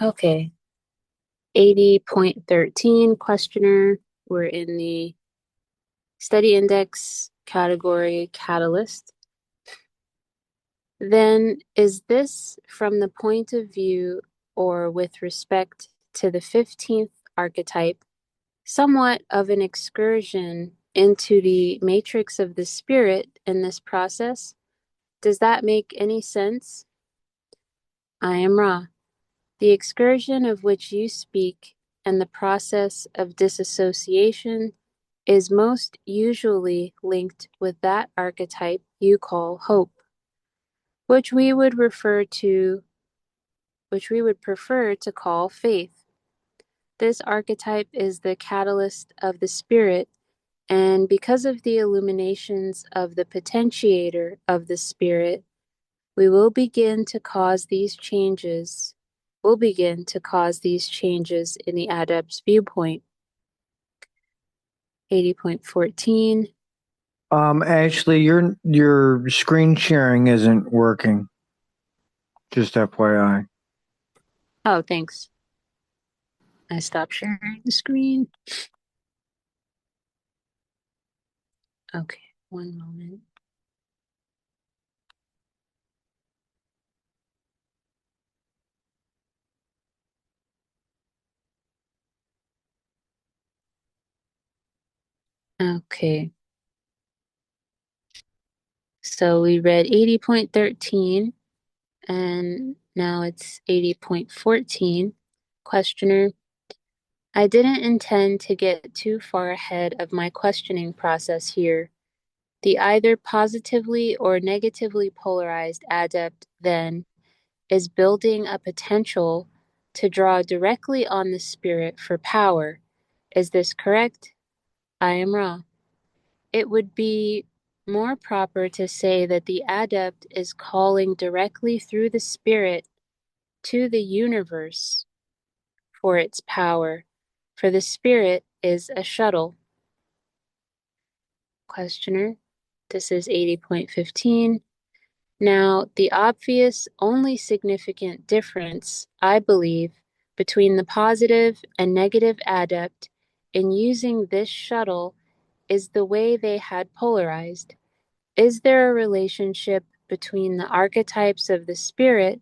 Okay. 80.13 questioner. We're in the study index category catalyst. Then, is this from the point of view or with respect to the 15th archetype somewhat of an excursion into the matrix of the spirit in this process? Does that make any sense? I am Ra. The excursion of which you speak and the process of disassociation is most usually linked with that archetype you call hope, which we would refer to, which we would prefer to call faith. This archetype is the catalyst of the spirit, and because of the illuminations of the potentiator of the spirit, we will begin to cause these changes. Will begin to cause these changes in the adept's viewpoint. 80.14. Ashley, your screen sharing isn't working. Just FYI. Oh, thanks. I stopped sharing the screen. Okay, one moment. Okay, so we read 80.13 and now it's 80.14. Questioner, I didn't intend to get too far ahead of my questioning process here. The either positively or negatively polarized adept, then, is building a potential to draw directly on the spirit for power. Is this correct? I am Ra. It would be more proper to say that the adept is calling directly through the spirit to the universe for its power, for the spirit is a shuttle. Questioner, this is 80.15. Now, the obvious only significant difference, I believe, between the positive and negative adept in using this shuttle is the way they had polarized. Is there a relationship between the archetypes of the spirit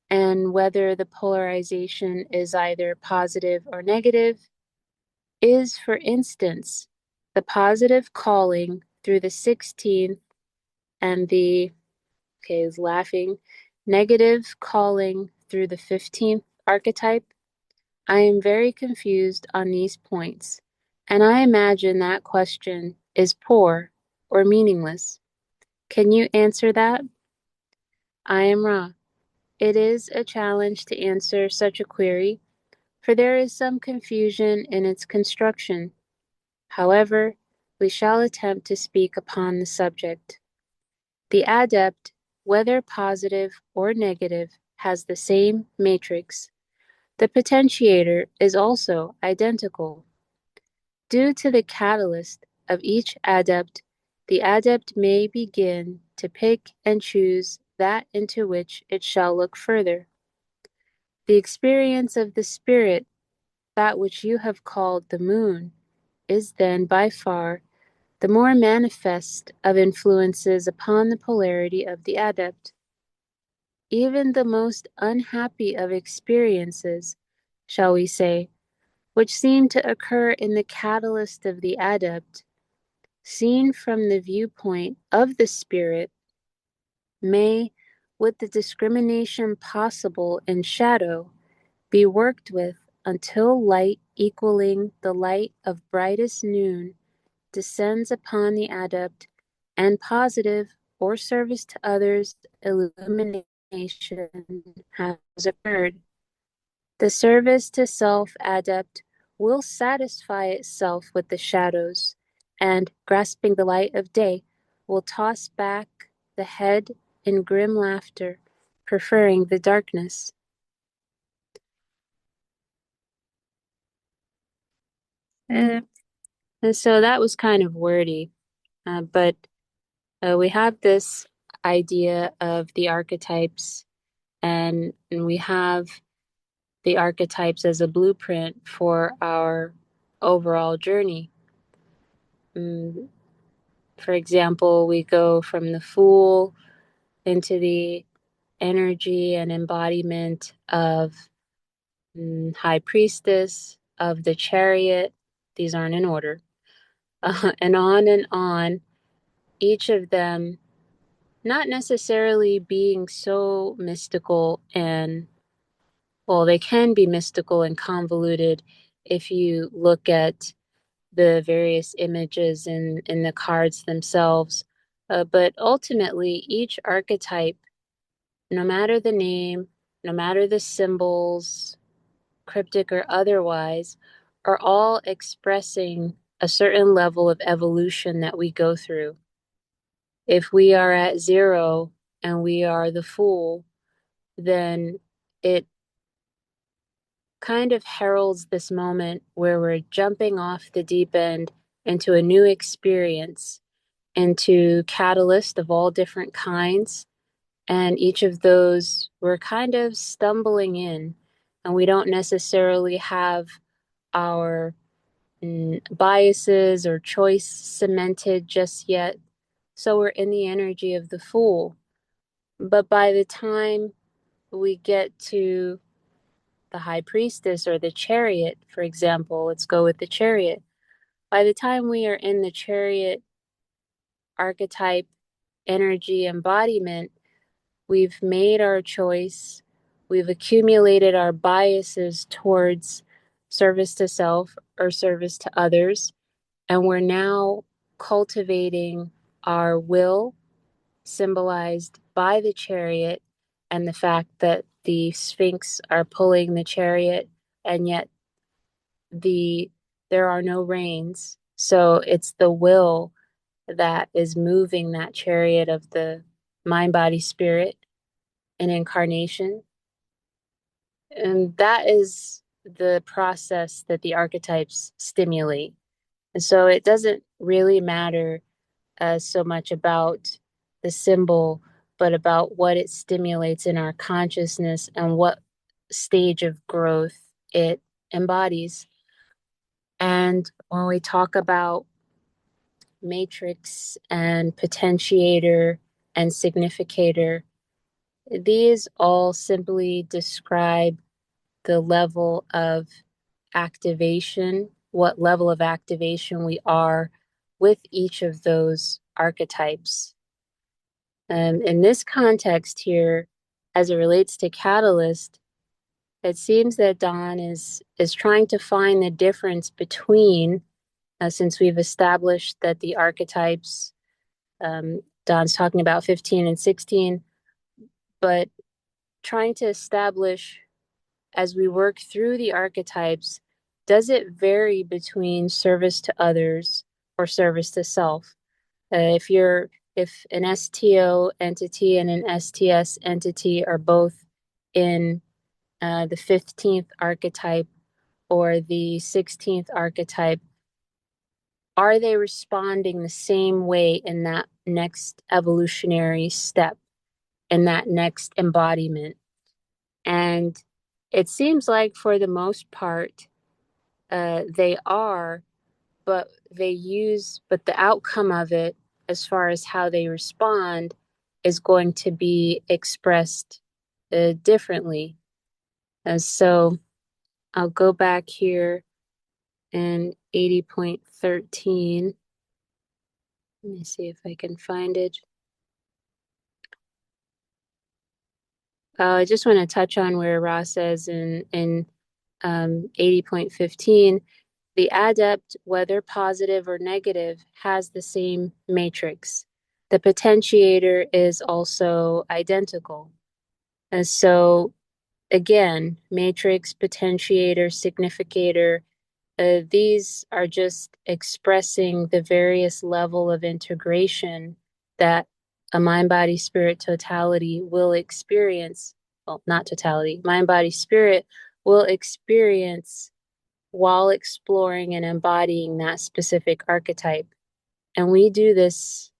and whether the polarization is either positive or negative? Is, for instance, the positive calling through the 16th and the, okay, is laughing, negative calling through the 15th archetype? I am very confused on these points, and I imagine that question is poor or meaningless. Can you answer that? I am Ra. It is a challenge to answer such a query, for there is some confusion in its construction. However, we shall attempt to speak upon the subject. The adept, whether positive or negative, has the same matrix. The potentiator is also identical. Due to the catalyst of each adept, the adept may begin to pick and choose that into which it shall look further. The experience of the spirit, that which you have called the moon, is then by far the more manifest of influences upon the polarity of the adept. Even the most unhappy of experiences, shall we say, which seem to occur in the catalyst of the adept, seen from the viewpoint of the spirit, may, with the discrimination possible in shadow, be worked with until light equaling the light of brightest noon descends upon the adept and positive or service to others illumination has occurred. The service to self adept will satisfy itself with the shadows, and, grasping the light of day, will toss back the head in grim laughter, preferring the darkness. Eh, and so that was kind of wordy, but we have this idea of the archetypes, and we have the archetypes as a blueprint for our overall journey. Mm, For example, we go from the Fool into the energy and embodiment of High Priestess, of the Chariot. These aren't in order. And on, each of them not necessarily being so mystical and, well, they can be mystical and convoluted if you look at the various images in the cards themselves. But ultimately, each archetype, no matter the name, no matter the symbols, cryptic or otherwise, are all expressing a certain level of evolution that we go through. If we are at 0 and we are the Fool, then it kind of heralds this moment where we're jumping off the deep end into a new experience, into catalyst of all different kinds. And each of those we're kind of stumbling in, and we don't necessarily have our biases or choice cemented just yet. So we're in the energy of the Fool. But by the time we get to the High Priestess or the Chariot, for example, let's go with the Chariot. By the time we are in the Chariot archetype energy embodiment, we've made our choice, we've accumulated our biases towards service to self or service to others, and we're now cultivating our will, symbolized by the chariot and the fact that the Sphinx are pulling the chariot, and yet there are no reins. So it's the will that is moving that chariot of the mind, body, spirit, and incarnation. And that is the process that the archetypes stimulate. And so it doesn't really matter so much about the symbol, but about what it stimulates in our consciousness and what stage of growth it embodies. And when we talk about matrix and potentiator and significator, these all simply describe the level of activation, what level of activation we are with each of those archetypes. In this context here, as it relates to Catalyst, it seems that Don is trying to find the difference between, since we've established that the archetypes, Don's talking about 15 and 16, but trying to establish as we work through the archetypes, does it vary between service to others or service to self? If an STO entity and an STS entity are both in the 15th archetype or the 16th archetype, are they responding the same way in that next evolutionary step, in that next embodiment? And it seems like for the most part, they are, but but the outcome of it, as far as how they respond, is going to be expressed differently. And so I'll go back here in 80.13. Let me see if I can find it. I just want to touch on where Ross says in 80.15, the adept, whether positive or negative, has the same matrix. The potentiator is also identical. And so, again, matrix, potentiator, significator, these are just expressing the various level of integration that a mind, body, spirit totality will experience. Well, not totality, mind, body, spirit will experience while exploring and embodying that specific archetype. And we do this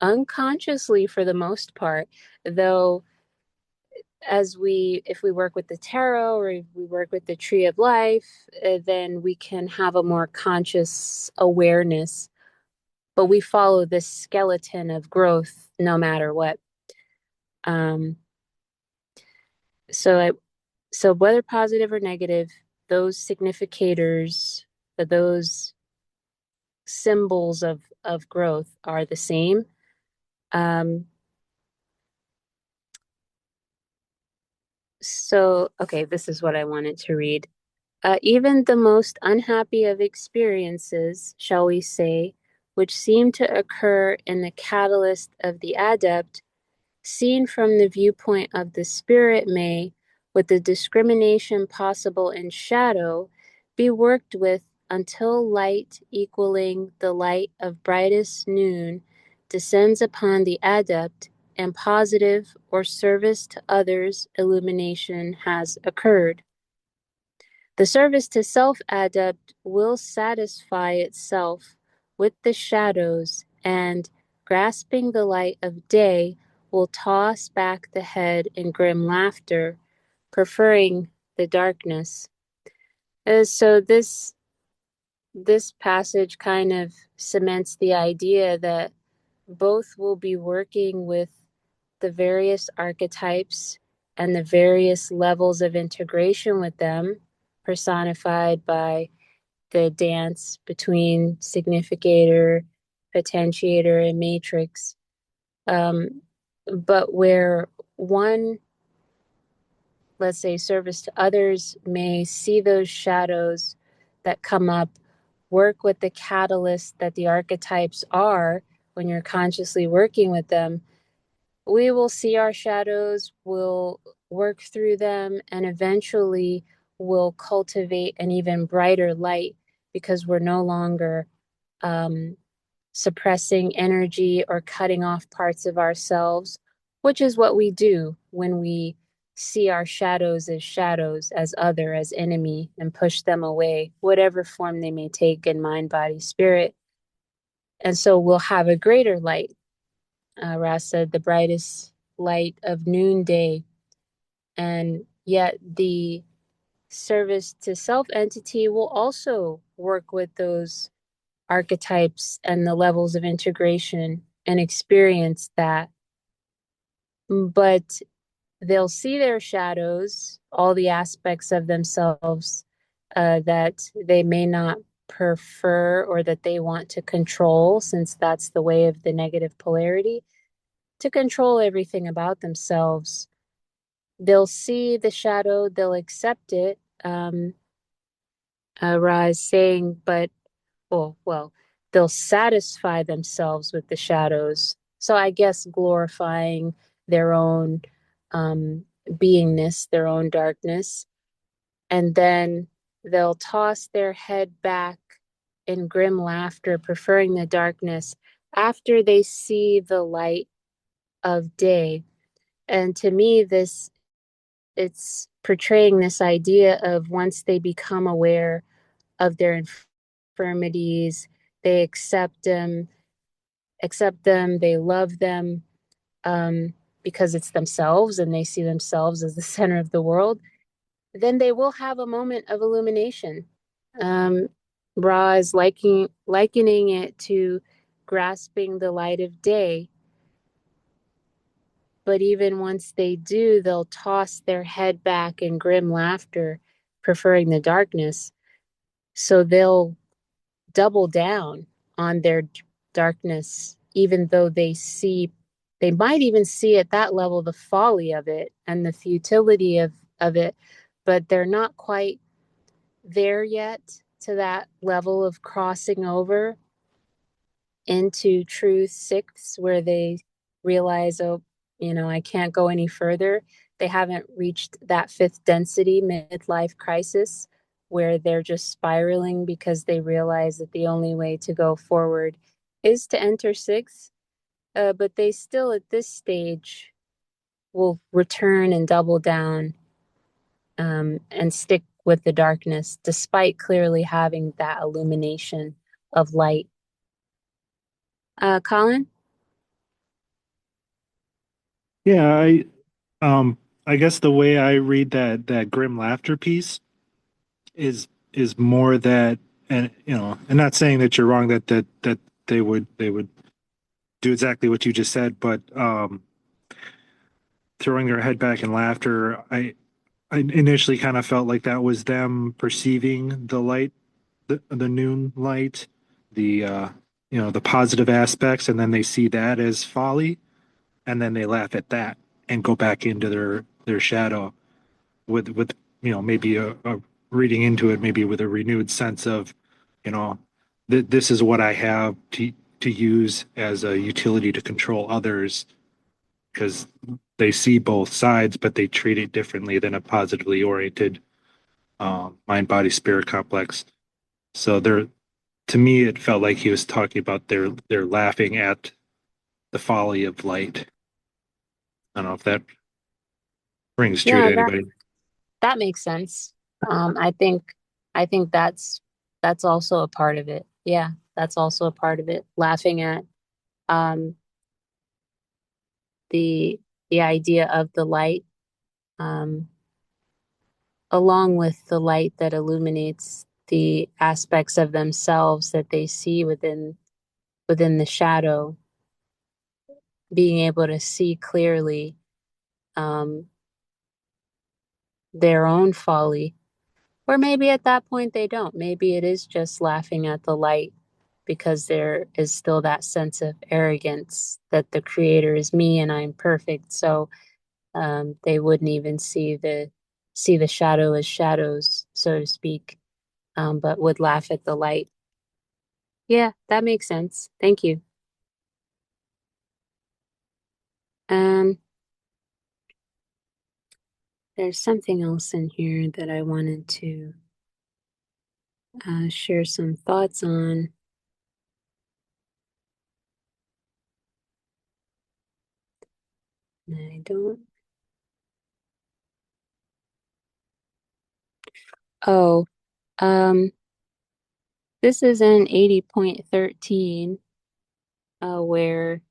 unconsciously for the most part, though if we work with the tarot or if we work with the tree of life, then we can have a more conscious awareness, but we follow this skeleton of growth no matter what. Um, so so whether positive or negative, those significators, those symbols of growth are the same. Um, okay, this is what I wanted to read. Even the most unhappy of experiences, shall we say, which seem to occur in the catalyst of the adept, seen from the viewpoint of the spirit, may, with the discrimination possible in shadow, be worked with until light equaling the light of brightest noon descends upon the adept and positive or service to others illumination has occurred. The service to self adept will satisfy itself with the shadows and, grasping the light of day, will toss back the head in grim laughter, preferring the darkness. So this passage kind of cements the idea that both will be working with the various archetypes and the various levels of integration with them, personified by the dance between significator, potentiator, and matrix. But where one, let's say, service to others may see those shadows that come up, work with the catalyst that the archetypes are when you're consciously working with them, we will see our shadows, we'll work through them, and eventually we'll cultivate an even brighter light because we're no longer um, suppressing energy or cutting off parts of ourselves, which is what we do when we see our shadows, as other, as enemy, and push them away, whatever form they may take in mind, body, spirit. And so we'll have a greater light. Ras said, the brightest light of noonday. And yet the service to self entity will also work with those archetypes and the levels of integration and experience that. But they'll see their shadows, all the aspects of themselves that they may not prefer or that they want to control, since that's the way of the negative polarity, to control everything about themselves. They'll see the shadow, they'll accept it. Ra saying, but well, they'll satisfy themselves with the shadows. So I guess glorifying their own um, beingness, their own darkness, and then they'll toss their head back in grim laughter, preferring the darkness after they see the light of day. And to me, it's portraying this idea of once they become aware of their infirmities, they accept them, they love them, because it's themselves and they see themselves as the center of the world, then they will have a moment of illumination. Um, Ra is likening it to grasping the light of day. But even once they do, they'll toss their head back in grim laughter, preferring the darkness. So they'll double down on their darkness, even though they might even see at that level the folly of it and the futility of it, but they're not quite there yet to that level of crossing over into truth sixths where they realize, oh, I can't go any further. They haven't reached that fifth density midlife crisis where they're just spiraling because they realize that the only way to go forward is to enter sixth. But they still, at this stage, will return and double down, and stick with the darkness, despite clearly having that illumination of light. Colin? Yeah, I I guess the way I read that grim laughter piece is more that, and and not saying that you're wrong that they would do exactly what you just said, but throwing their head back in laughter, I initially kind of felt like that was them perceiving the light, the noon light, the the positive aspects, and then they see that as folly, and then they laugh at that and go back into their shadow with maybe a reading into it, maybe with a renewed sense of you know this is what I have to use as a utility to control others, because they see both sides, but they treat it differently than a positively oriented mind body spirit complex. So there, to me, it felt like he was talking about they're laughing at the folly of light. I don't know if that rings true Yeah, to that anybody. that makes sense. I think that's also a part of it. Yeah, that's also a part of it. Laughing at um the the idea of the light, um, along with the light that illuminates the aspects of themselves that they see within the shadow, being able to see clearly um, their own folly. Or maybe at that point they don't. Maybe it is just laughing at the light because there is still that sense of arrogance that the creator is me and I'm perfect. So they wouldn't even see the shadow as shadows, so to speak, but would laugh at the light. Yeah, that makes sense. Thank you. Um, there's something else in here that I wanted to share some thoughts on. I don't. Oh, um, this is in 80.13, where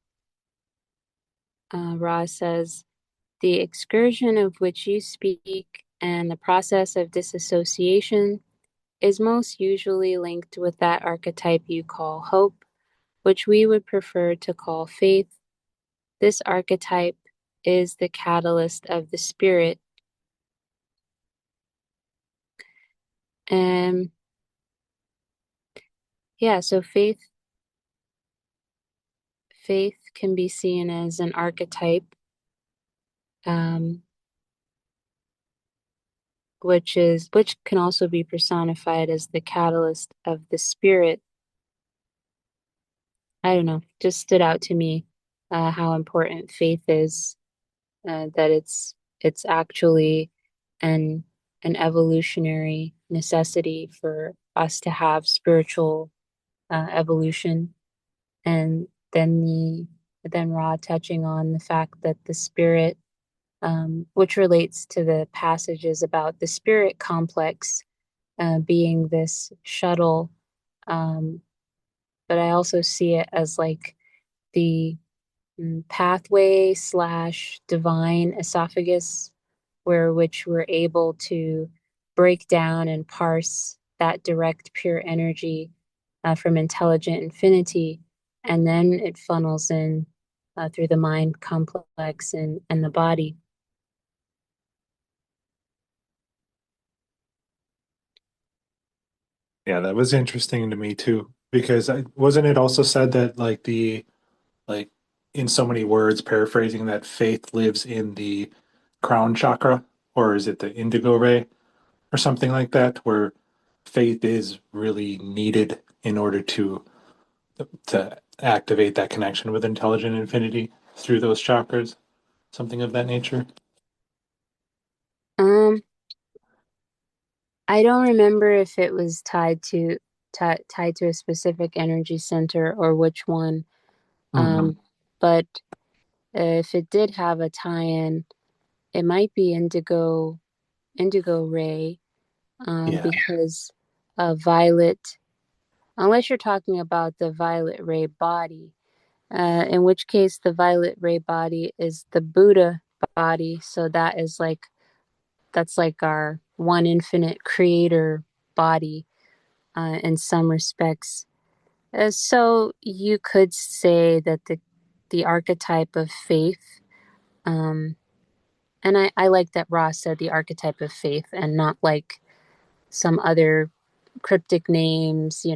Ra says, the excursion of which you speak and the process of disassociation is most usually linked with that archetype you call hope, which we would prefer to call faith. This archetype is the catalyst of the spirit. And yeah, so faith can be seen as an archetype, um, which can also be personified as the catalyst of the spirit. I don't know, just stood out to me how important faith is, that it's actually an an evolutionary necessity for us to have spiritual evolution. And then Ra touching on the fact that the spirit, which relates to the passages about the spirit complex being this shuttle, um, but I also see it as like the pathway slash divine esophagus, where which we're able to break down and parse that direct pure energy from intelligent infinity, and then it funnels in through the mind complex and the body. Yeah, that was interesting to me too, because wasn't it also said that like in so many words, paraphrasing, that faith lives in the crown chakra, or is it the indigo ray or something like that, where faith is really needed in order to activate that connection with intelligent infinity through those chakras, something of that nature. Um, I don't remember if it was tied to a specific energy center or which one. Hmm. But if it did have a tie-in, it might be indigo ray, Yeah. because violet, unless you're talking about the violet ray body, in which case the violet ray body is the Buddha body. So that's like our one infinite creator body in some respects. So you could say that the archetype of faith, um, and I like that Ross said the archetype of faith and not like some other cryptic names,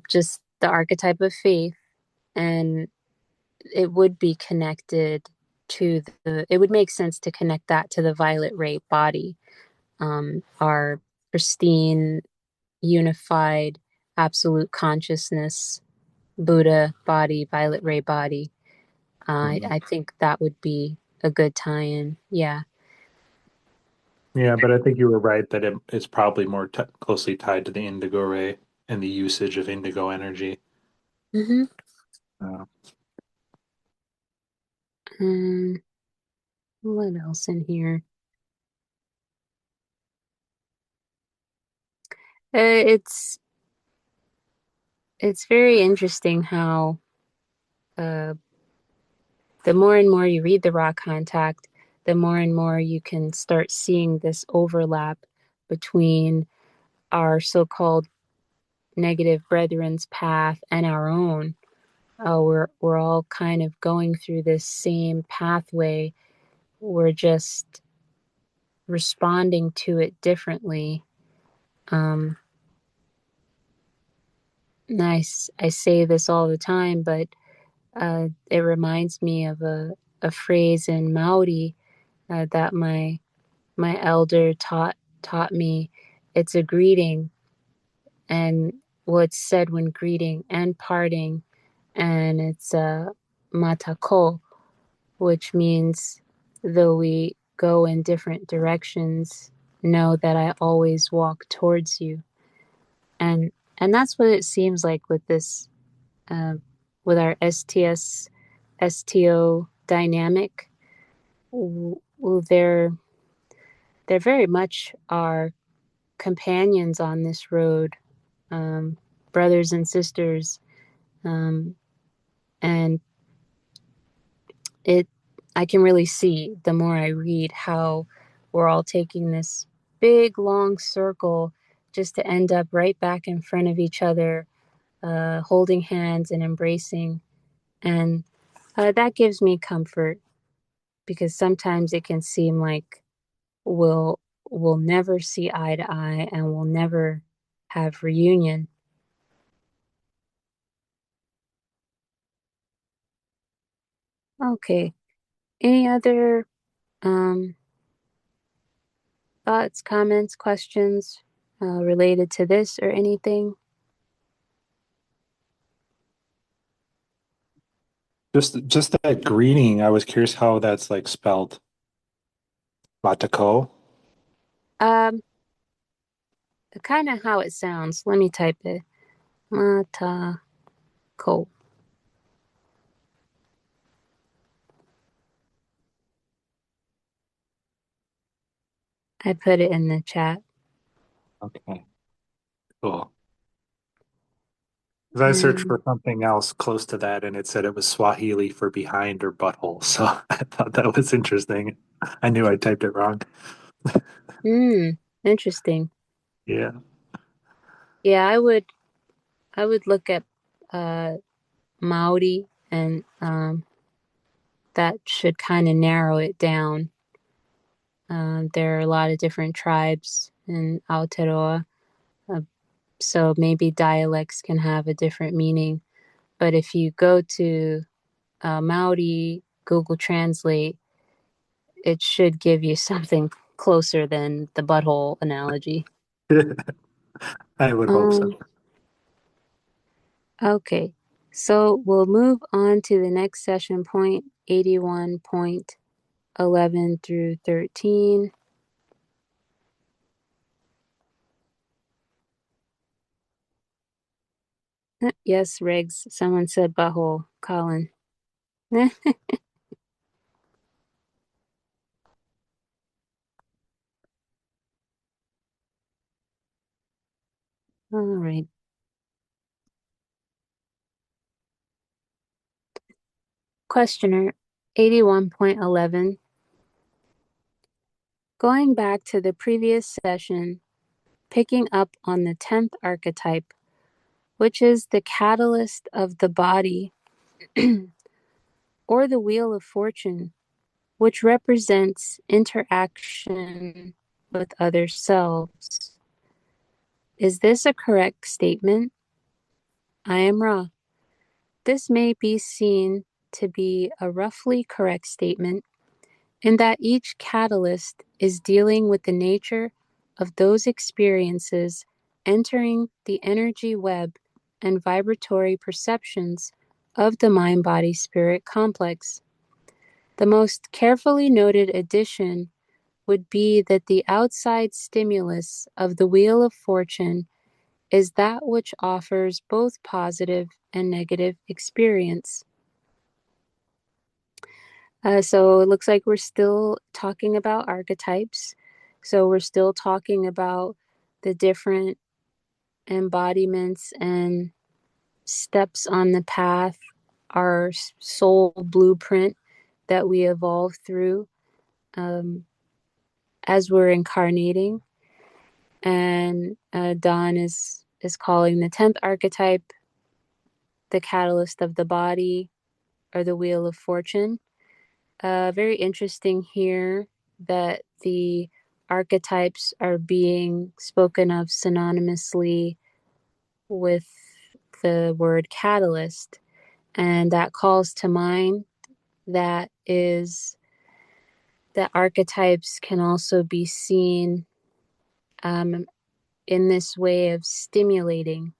just the archetype of faith. And it would be connected it would make sense to connect that to the violet ray body, our pristine, unified, absolute consciousness, Buddha body, violet ray body. I think that would be a good tie-in. Yeah. Yeah, but I think you were right that it's probably more closely tied to the indigo ray and the usage of indigo energy. Mm-hmm. Uh, Um, what else in here? It's very interesting how uh, the more and more you read the raw contact, the more and more you can start seeing this overlap between our so-called negative brethren's path and our own. We're all kind of going through this same pathway. We're just responding to it differently. Um, I say this all the time, but it reminds me of a phrase in Maori that my elder taught me. It's a greeting, and what's said when greeting and parting, and it's a matako, which means though we go in different directions, know that I always walk towards you. And that's what it seems like with this uh, with our STS STO dynamic. They're very much our companions on this road, um, brothers and sisters, um, and it. I can really see the more I read how we're all taking this big long circle just to end up right back in front of each other, holding hands and embracing, and that gives me comfort because sometimes it can seem like we'll we'll never see eye to eye and we'll never have reunion. Okay. Any other um, thoughts, comments, questions related to this or anything? just that greeting, I was curious how that's like spelled. Matako. Um, kind of how it sounds. Let me type it. Matako. I put it in the chat. Okay, cool. Because I searched And for something else close to that, and it said it was Swahili for behind or butthole. So I thought that was interesting. I knew I typed it wrong. interesting. Yeah. Yeah, I would look at uh Maori and that should kind of narrow it down. There are a lot of different tribes in Aotearoa, uh, so maybe dialects can have a different meaning. But if you go to Maori Google Translate, it should give you something closer than the butthole analogy. I would hope so. Um, okay, so we'll move on to the next session point, 81.11 through 13. Yes, Riggs. Someone said butthole. Colin. All right. Questioner 81.11. Going back to the previous session, picking up on the 10th archetype, which is the catalyst of the body, or the Wheel of Fortune, which represents interaction with other selves. Is this a correct statement? I am Ra. This may be seen to be a roughly correct statement in that each catalyst is dealing with the nature of those experiences entering the energy web and vibratory perceptions of the mind-body-spirit complex. The most carefully noted addition would be that the outside stimulus of the Wheel of Fortune is that which offers both positive and negative experience. So it looks like we're still talking about archetypes. So we're still talking about the different embodiments and steps on the path, our soul blueprint that we evolve through as we're incarnating. And Dawn is calling the 10th archetype the catalyst of the body, or the Wheel of Fortune. Very interesting here that the archetypes are being spoken of synonymously with the word catalyst. And that calls to mind that archetypes can also be seen in this way of stimulating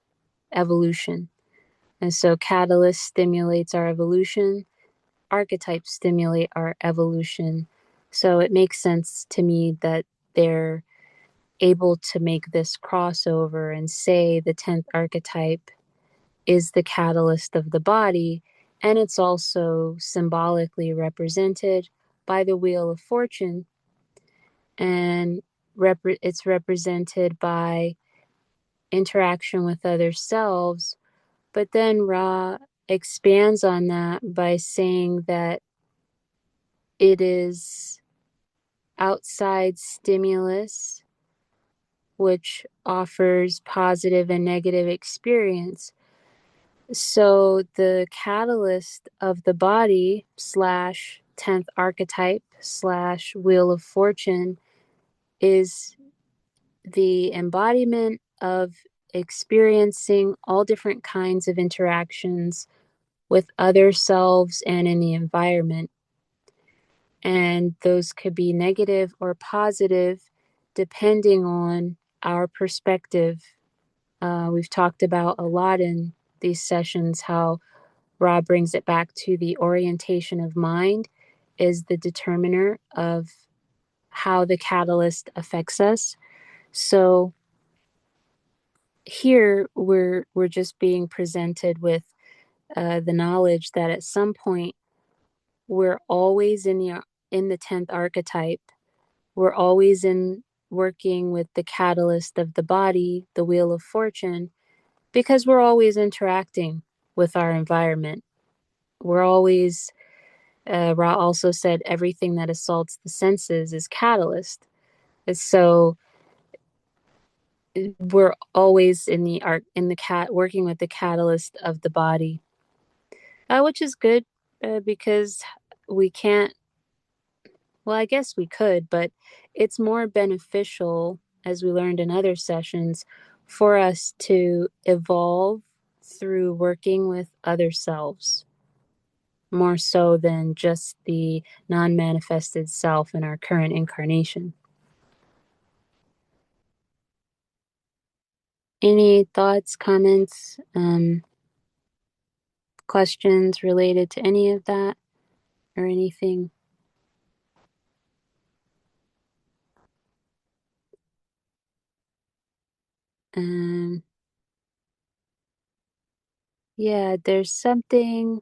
evolution. And so catalyst stimulates our evolution, archetypes stimulate our evolution. So it makes sense to me that they're able to make this crossover and say the 10th archetype is the catalyst of the body, and it's also symbolically represented by the Wheel of Fortune, and it's represented by interaction with other selves. But then Ra expands on that by saying that it is outside stimulus which offers positive and negative experience. So the catalyst of the body slash 10th archetype slash Wheel of Fortune is the embodiment of experiencing all different kinds of interactions with other selves and in the environment. And those could be negative or positive depending on our perspective. We've talked about a lot in these sessions how Ra brings it back to the orientation of mind is the determiner of how the catalyst affects us. So here we're just being presented with the knowledge that at some point we're always in the 10th archetype. We're always working with the catalyst of the body, the Wheel of Fortune, because we're always interacting with our environment. We're always, Ra also said, everything that assaults the senses is catalyst. And so we're always working with the catalyst of the body, which is good because we can't. Well, I guess we could, but it's more beneficial, as we learned in other sessions, for us to evolve through working with other selves, more so than just the non-manifested self in our current incarnation. Any thoughts, comments, questions related to any of that or anything? Yeah, there's something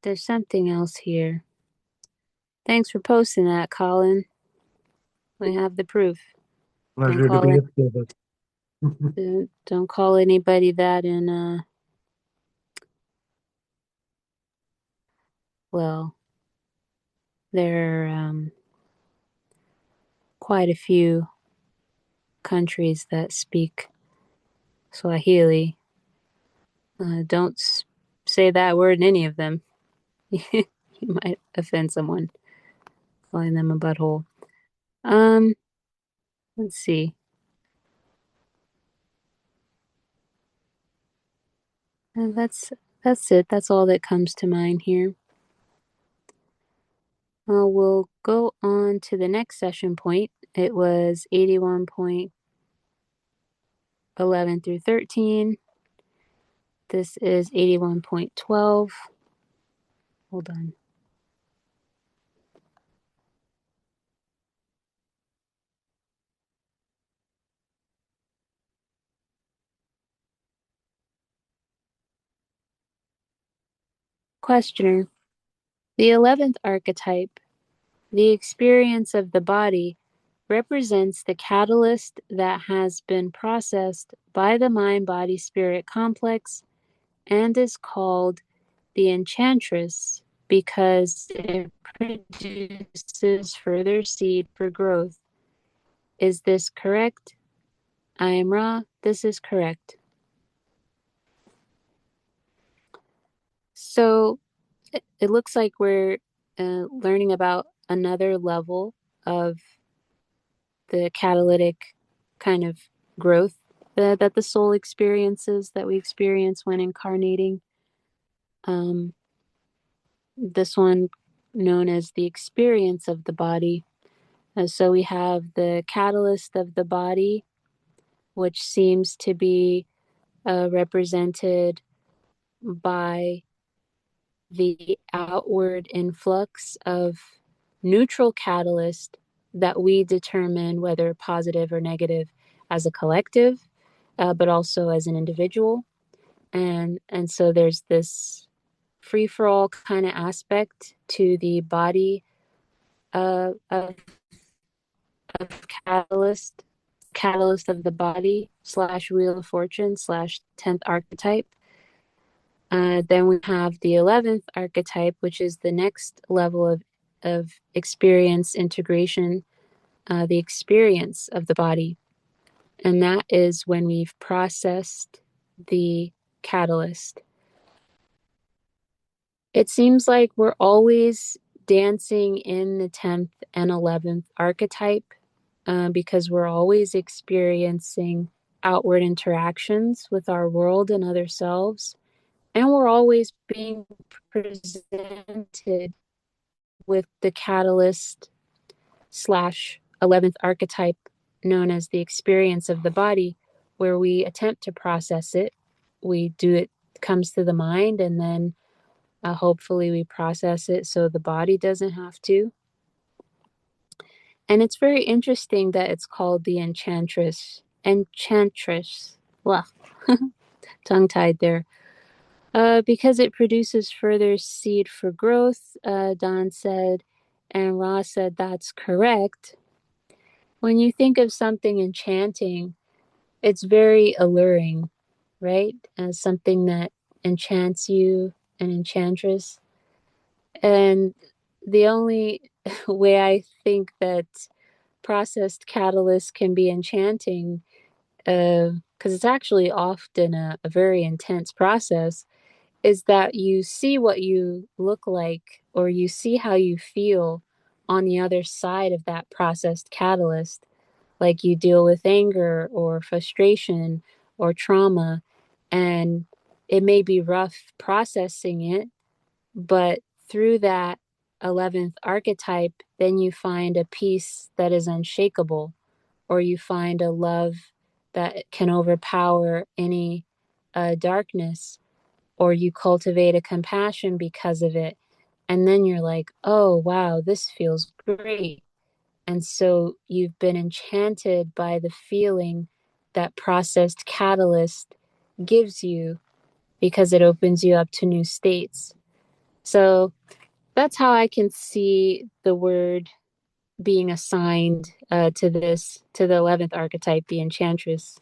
else here. Thanks for posting that, Colin. We have the proof. Pleasure to be with you. Don't call anybody that in well, they're quite a few countries that speak Swahili. Don't say that word in any of them. You might offend someone, calling them a butthole. Um, let's see. That's it. That's all that comes to mind here. We'll go on to the next session point. It was 81.11 through 13. This is 81.12. Hold on. Questioner. The 11th archetype, the experience of the body, represents the catalyst that has been processed by the mind-body-spirit complex and is called the enchantress because it produces further seed for growth. Is this correct? I am Ra. This is correct. So it looks like we're learning about another level of the catalytic kind of growth that the soul experiences, that we experience when incarnating. This one known as the experience of the body. So we have the catalyst of the body, which seems to be represented by the outward influx of neutral catalyst that we determine whether positive or negative as a collective, but also as an individual. And so there's this free-for-all kind of aspect to the body of catalyst of the body / wheel of fortune / 10th archetype. Then we have the 11th archetype, which is the next level of experience integration, the experience of the body. And that is when we've processed the catalyst. It seems like we're always dancing in the 10th and 11th archetype because we're always experiencing outward interactions with our world and other selves. And we're always being presented with the catalyst / 11th archetype known as the experience of the body, where we attempt to process it. We do it, comes to the mind, and then hopefully we process it so the body doesn't have to. And it's very interesting that it's called the enchantress. Enchantress. Well, tongue-tied there. Because it produces further seed for growth, Don said, and Ra said that's correct. When you think of something enchanting, it's very alluring, right? As something that enchants you, an enchantress. And the only way I think that processed catalyst can be enchanting, because it's actually often a very intense process, is that you see what you look like or you see how you feel on the other side of that processed catalyst. Like you deal with anger or frustration or trauma, and it may be rough processing it, but through that 11th archetype, then you find a peace that is unshakable, or you find a love that can overpower any darkness, or you cultivate a compassion because of it. And then you're like, oh, wow, this feels great. And so you've been enchanted by the feeling that processed catalyst gives you because it opens you up to new states. So that's how I can see the word being assigned to the 11th archetype, the enchantress.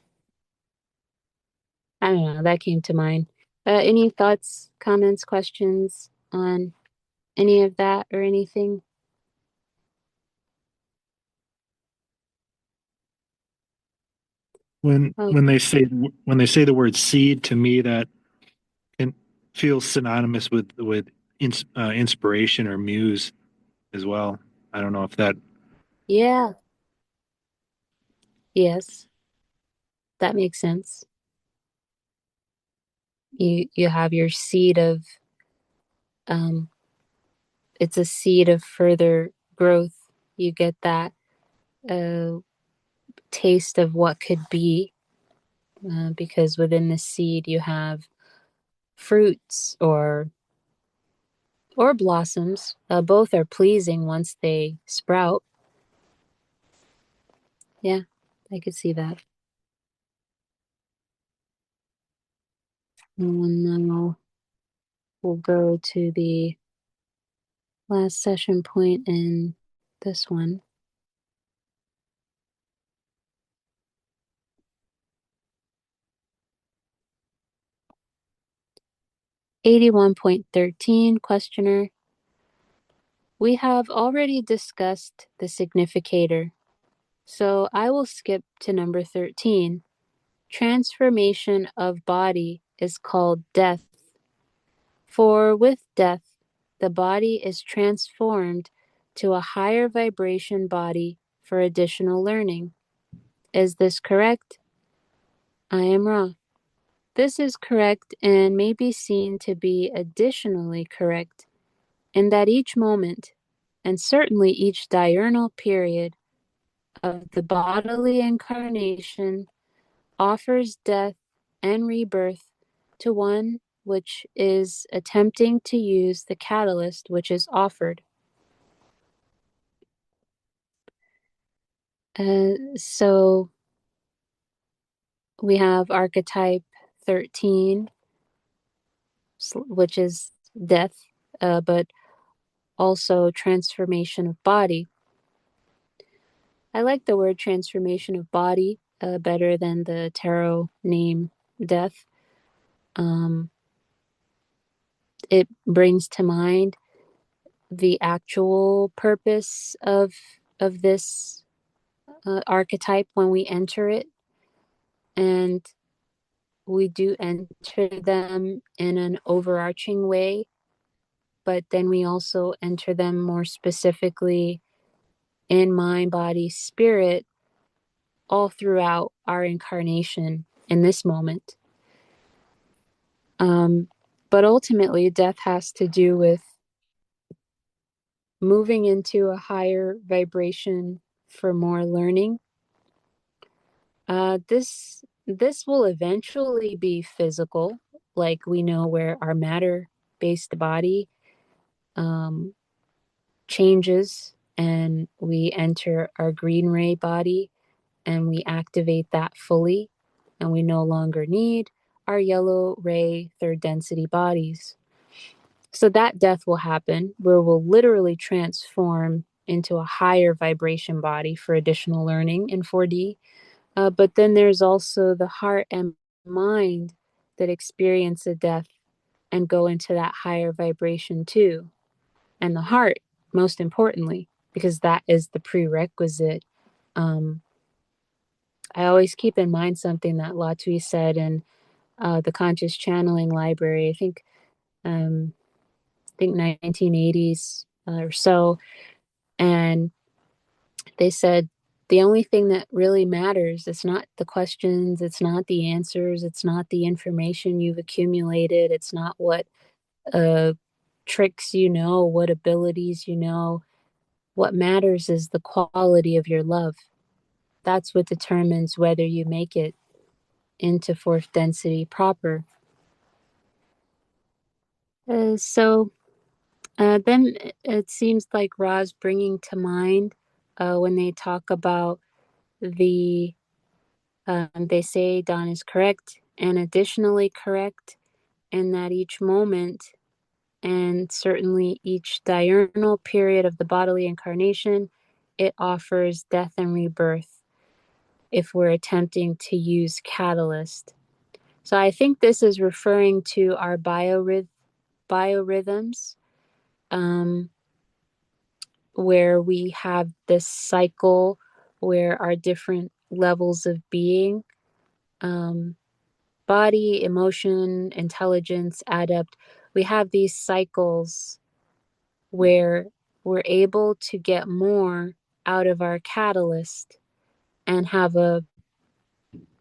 I don't know, that came to mind. Any thoughts, comments, questions on any of that or anything? When Oh, when they say when they say the word seed, to me that can feels synonymous with inspiration or muse as well. I don't know if that. yeah. Yes, that makes sense. You have your seed of um it's a seed of further growth. You get that uh taste of what could be, because within the seed you have fruits or blossoms. Both are pleasing once they sprout. Yeah, I could see that. And now we'll go to the last session point in this one. 81.13 questioner. We have already discussed the significator, so I will skip to number 13. Transformation of body is called death. For with death, the body is transformed to a higher vibration body for additional learning. Is this correct? I am Ra. This is correct and may be seen to be additionally correct in that each moment, and certainly each diurnal period of the bodily incarnation, offers death and rebirth to one which is attempting to use the catalyst which is offered. So we have archetype 13, which is death, but also transformation of body. I like the word transformation of body better than the tarot name death. It brings to mind the actual purpose of this archetype when we enter it, and we do enter them in an overarching way, but then we also enter them more specifically in mind, body, spirit, all throughout our incarnation in this moment. But ultimately, death has to do with moving into a higher vibration for more learning. This will eventually be physical, like we know where our matter-based body um, changes and we enter our green ray body and we activate that fully, and we no longer need our yellow ray third density bodies. So that death will happen where we'll literally transform into a higher vibration body for additional learning in 4D. But then there's also the heart and mind that experience a death and go into that higher vibration too. And the heart, most importantly, because that is the prerequisite. Um, I always keep in mind something that Latwii said in the Conscious Channeling Library. I think 1980s or so, and they said the only thing that really matters, it's not the questions, it's not the answers, it's not the information you've accumulated, it's not what tricks you know, what abilities you know. What matters is the quality of your love. That's what determines whether you make it into fourth density proper. So then it seems like Ra's bringing to mind when they talk about they say Don is correct and additionally correct, and that each moment and certainly each diurnal period of the bodily incarnation, it offers death and rebirth if we're attempting to use catalyst. So I think this is referring to our biorhythms, um, where we have this cycle where our different levels of being body, emotion, intelligence, adept, we have these cycles where we're able to get more out of our catalyst and have a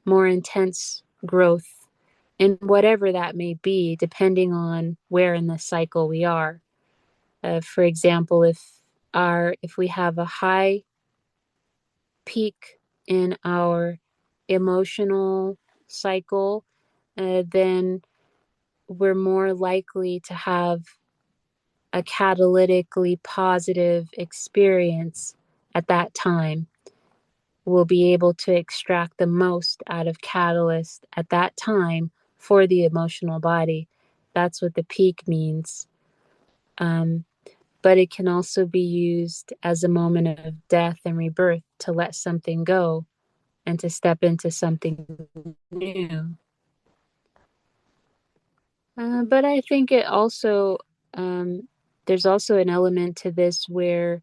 more intense growth in whatever that may be, depending on where in the cycle we are. For example, if we have a high peak in our emotional cycle, then we're more likely to have a catalytically positive experience at that time. We'll be able to extract the most out of catalyst at that time for the emotional body. That's what the peak means. But it can also be used as a moment of death and rebirth to let something go and to step into something new. But I think it also, there's also an element to this where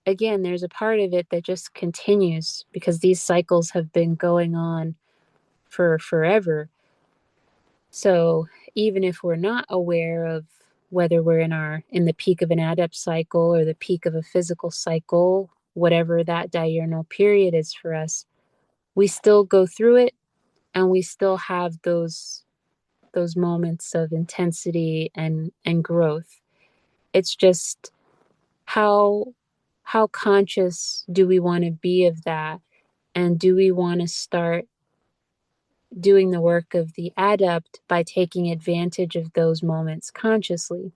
again, there's a part of it that just continues because these cycles have been going on for forever. So even if we're not aware of whether we're in the peak of an adept cycle or the peak of a physical cycle, whatever that diurnal period is for us, we still go through it and we still have those moments of intensity and growth. It's just how conscious do we want to be of that, and do we want to start doing the work of the adept by taking advantage of those moments consciously.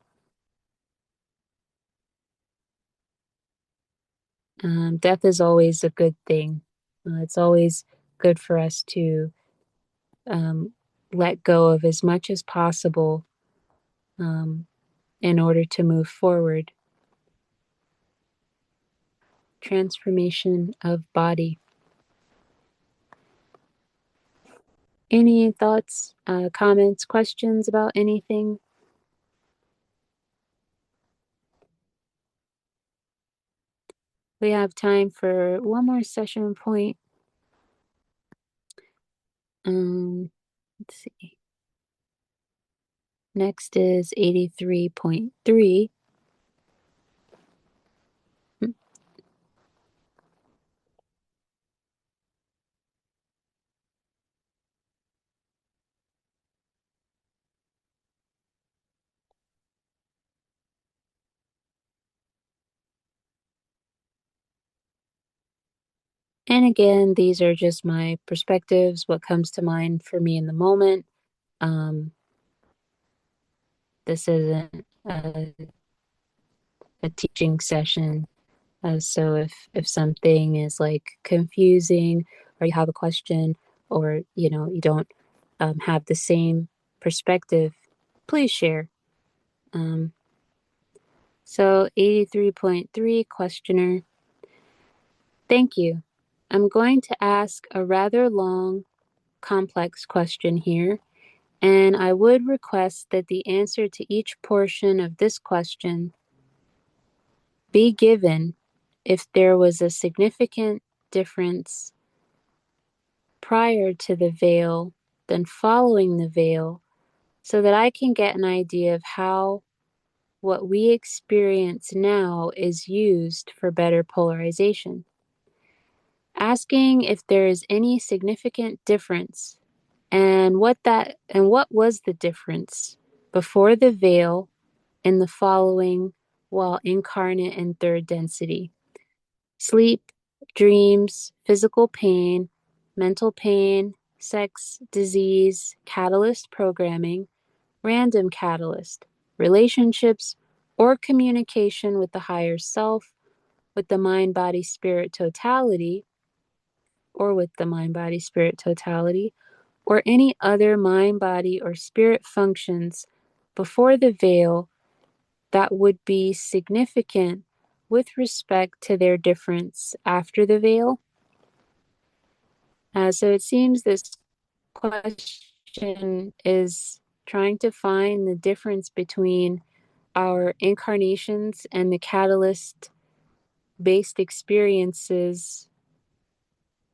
Death is always a good thing. It's always good for us to let go of as much as possible in order to move forward. Transformation of body. Any thoughts, comments, questions about anything? We have time for one more session point. Let's see. Next is 83.3. And again, these are just my perspectives, what comes to mind for me in the moment. This isn't a teaching session. So if something is like confusing, or you have a question, or you don't have the same perspective, please share. So 83.3 questioner. Thank you. I'm going to ask a rather long, complex question here, and I would request that the answer to each portion of this question be given if there was a significant difference prior to the veil than following the veil, so that I can get an idea of how what we experience now is used for better polarization. Asking if there is any significant difference and what was the difference before the veil in the following while incarnate in third density: sleep, dreams, physical pain, mental pain, sex, disease, catalyst programming, random catalyst, relationships, or communication with the higher self, with the mind body spirit totality, or with the mind body spirit totality, or any other mind body or spirit functions before the veil that would be significant with respect to their difference after the veil. So it seems this question is trying to find the difference between our incarnations and the catalyst based experiences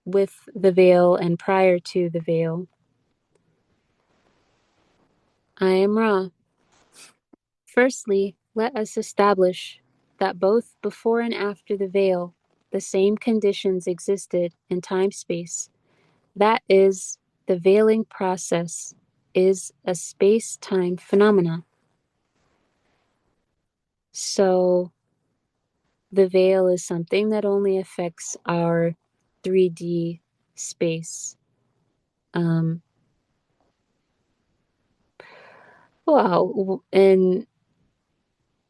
with the veil and prior to the veil. I am Ra. Firstly, let us establish that both before and after the veil, the same conditions existed in time-space. That is, the veiling process is a space-time phenomena. So the veil is something that only affects our 3D space. And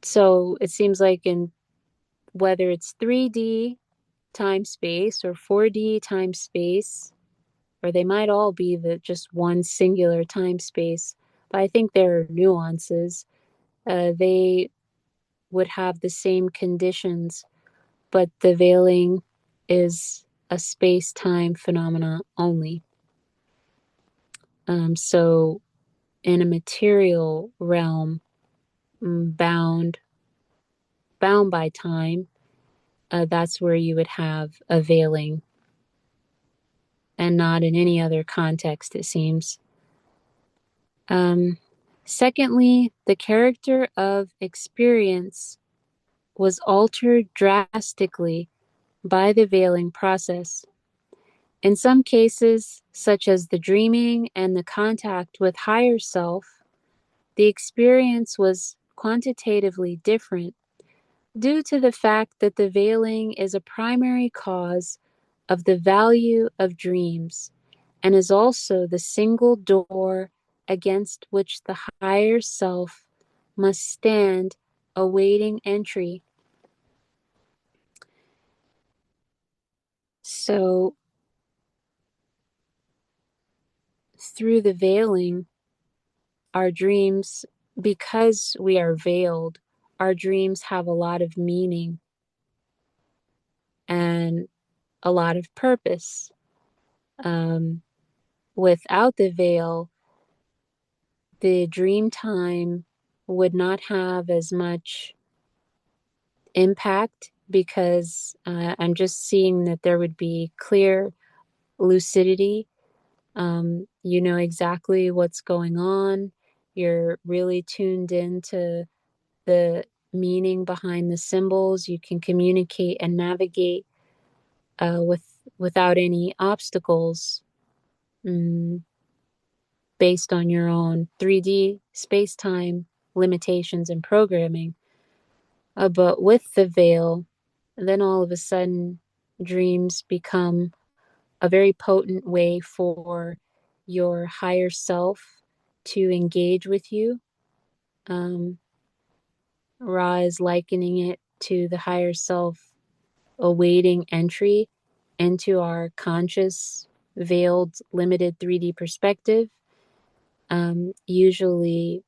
so it seems like in whether it's 3D time space or 4D time space, or they might all be just one singular time space, but I think there are nuances. They would have the same conditions, but the veiling is a space-time phenomena only. So in a material realm, bound by time, that's where you would have a veiling, and not in any other context, it seems. Secondly, the character of experience was altered drastically by the veiling process. In some cases, such as the dreaming and the contact with higher self, the experience was quantitatively different due to the fact that the veiling is a primary cause of the value of dreams and is also the single door against which the higher self must stand awaiting entry. So, through the veiling, our dreams, because we are veiled, our dreams have a lot of meaning and a lot of purpose. Without the veil, the dream time would not have as much impact because I'm just seeing that there would be clear lucidity. You know exactly what's going on. You're really tuned into the meaning behind the symbols. You can communicate and navigate without any obstacles, based on your own 3D space-time limitations and programming. But with the veil, then all of a sudden, dreams become a very potent way for your higher self to engage with you. Ra is likening it to the higher self awaiting entry into our conscious, veiled, limited 3D perspective, usually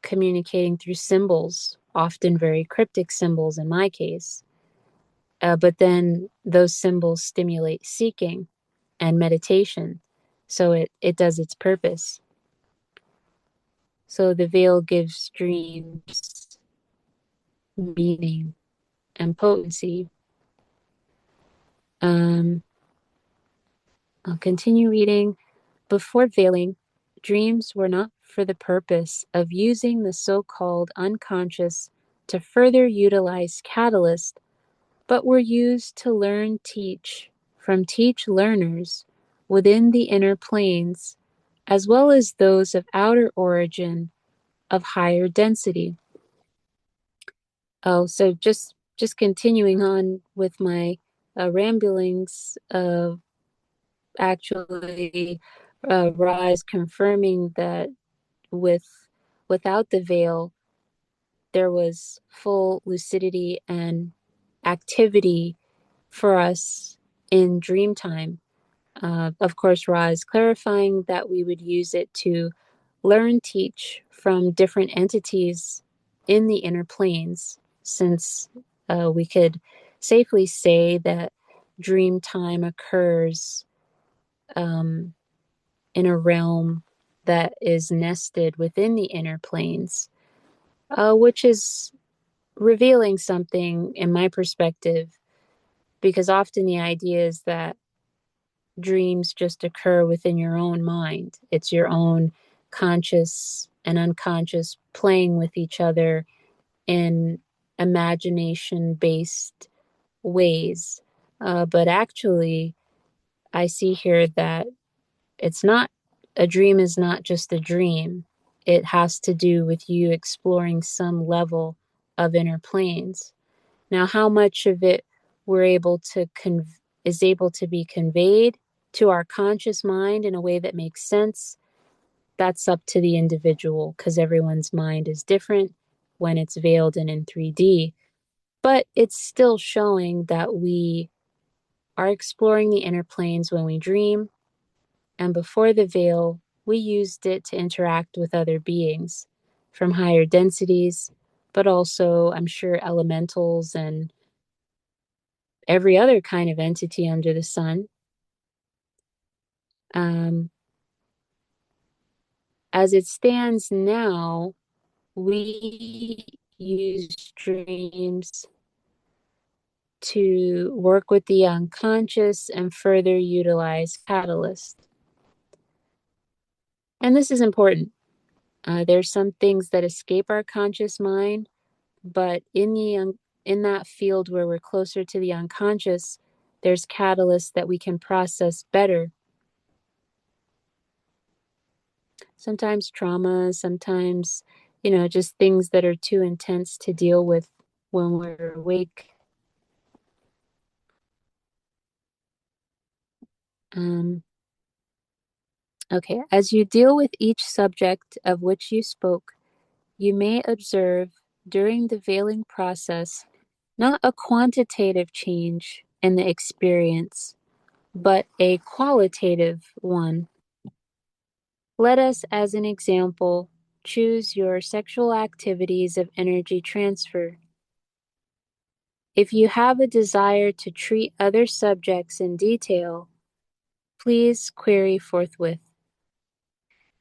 communicating through symbols, often very cryptic symbols in my case. But then those symbols stimulate seeking and meditation. So it does its purpose. So the veil gives dreams meaning and potency. I'll continue reading. Before veiling, dreams were not for the purpose of using the so-called unconscious to further utilize catalyst, but were used to learn teach from teach learners within the inner planes, as well as those of outer origin of higher density. Oh, so just continuing on with my ramblings, actually, Rise confirming that without the veil, there was full lucidity and activity for us in dream time. Of course, Ra is clarifying that we would use it to learn, teach from different entities in the inner planes, since we could safely say that dream time occurs in a realm that is nested within the inner planes, which is revealing something in my perspective, because often the idea is that dreams just occur within your own mind. It's your own conscious and unconscious playing with each other in imagination-based ways. But actually, I see here that it's not, a dream is not just a dream. It has to do with you exploring some level of inner planes. Now, how much of it we're able to is able to be conveyed to our conscious mind in a way that makes sense, that's up to the individual, because everyone's mind is different when it's veiled and in 3D. But it's still showing that we are exploring the inner planes when we dream, and before the veil, we used it to interact with other beings from higher densities, but also, I'm sure, elementals and every other kind of entity under the sun. As it stands now, we use dreams to work with the unconscious and further utilize catalyst. And this is important. There's some things that escape our conscious mind, but in that field where we're closer to the unconscious, there's catalysts that we can process better. Sometimes trauma, sometimes, just things that are too intense to deal with when we're awake. Okay, as you deal with each subject of which you spoke, you may observe during the veiling process not a quantitative change in the experience, but a qualitative one. Let us, as an example, choose your sexual activities of energy transfer. If you have a desire to treat other subjects in detail, please query forthwith.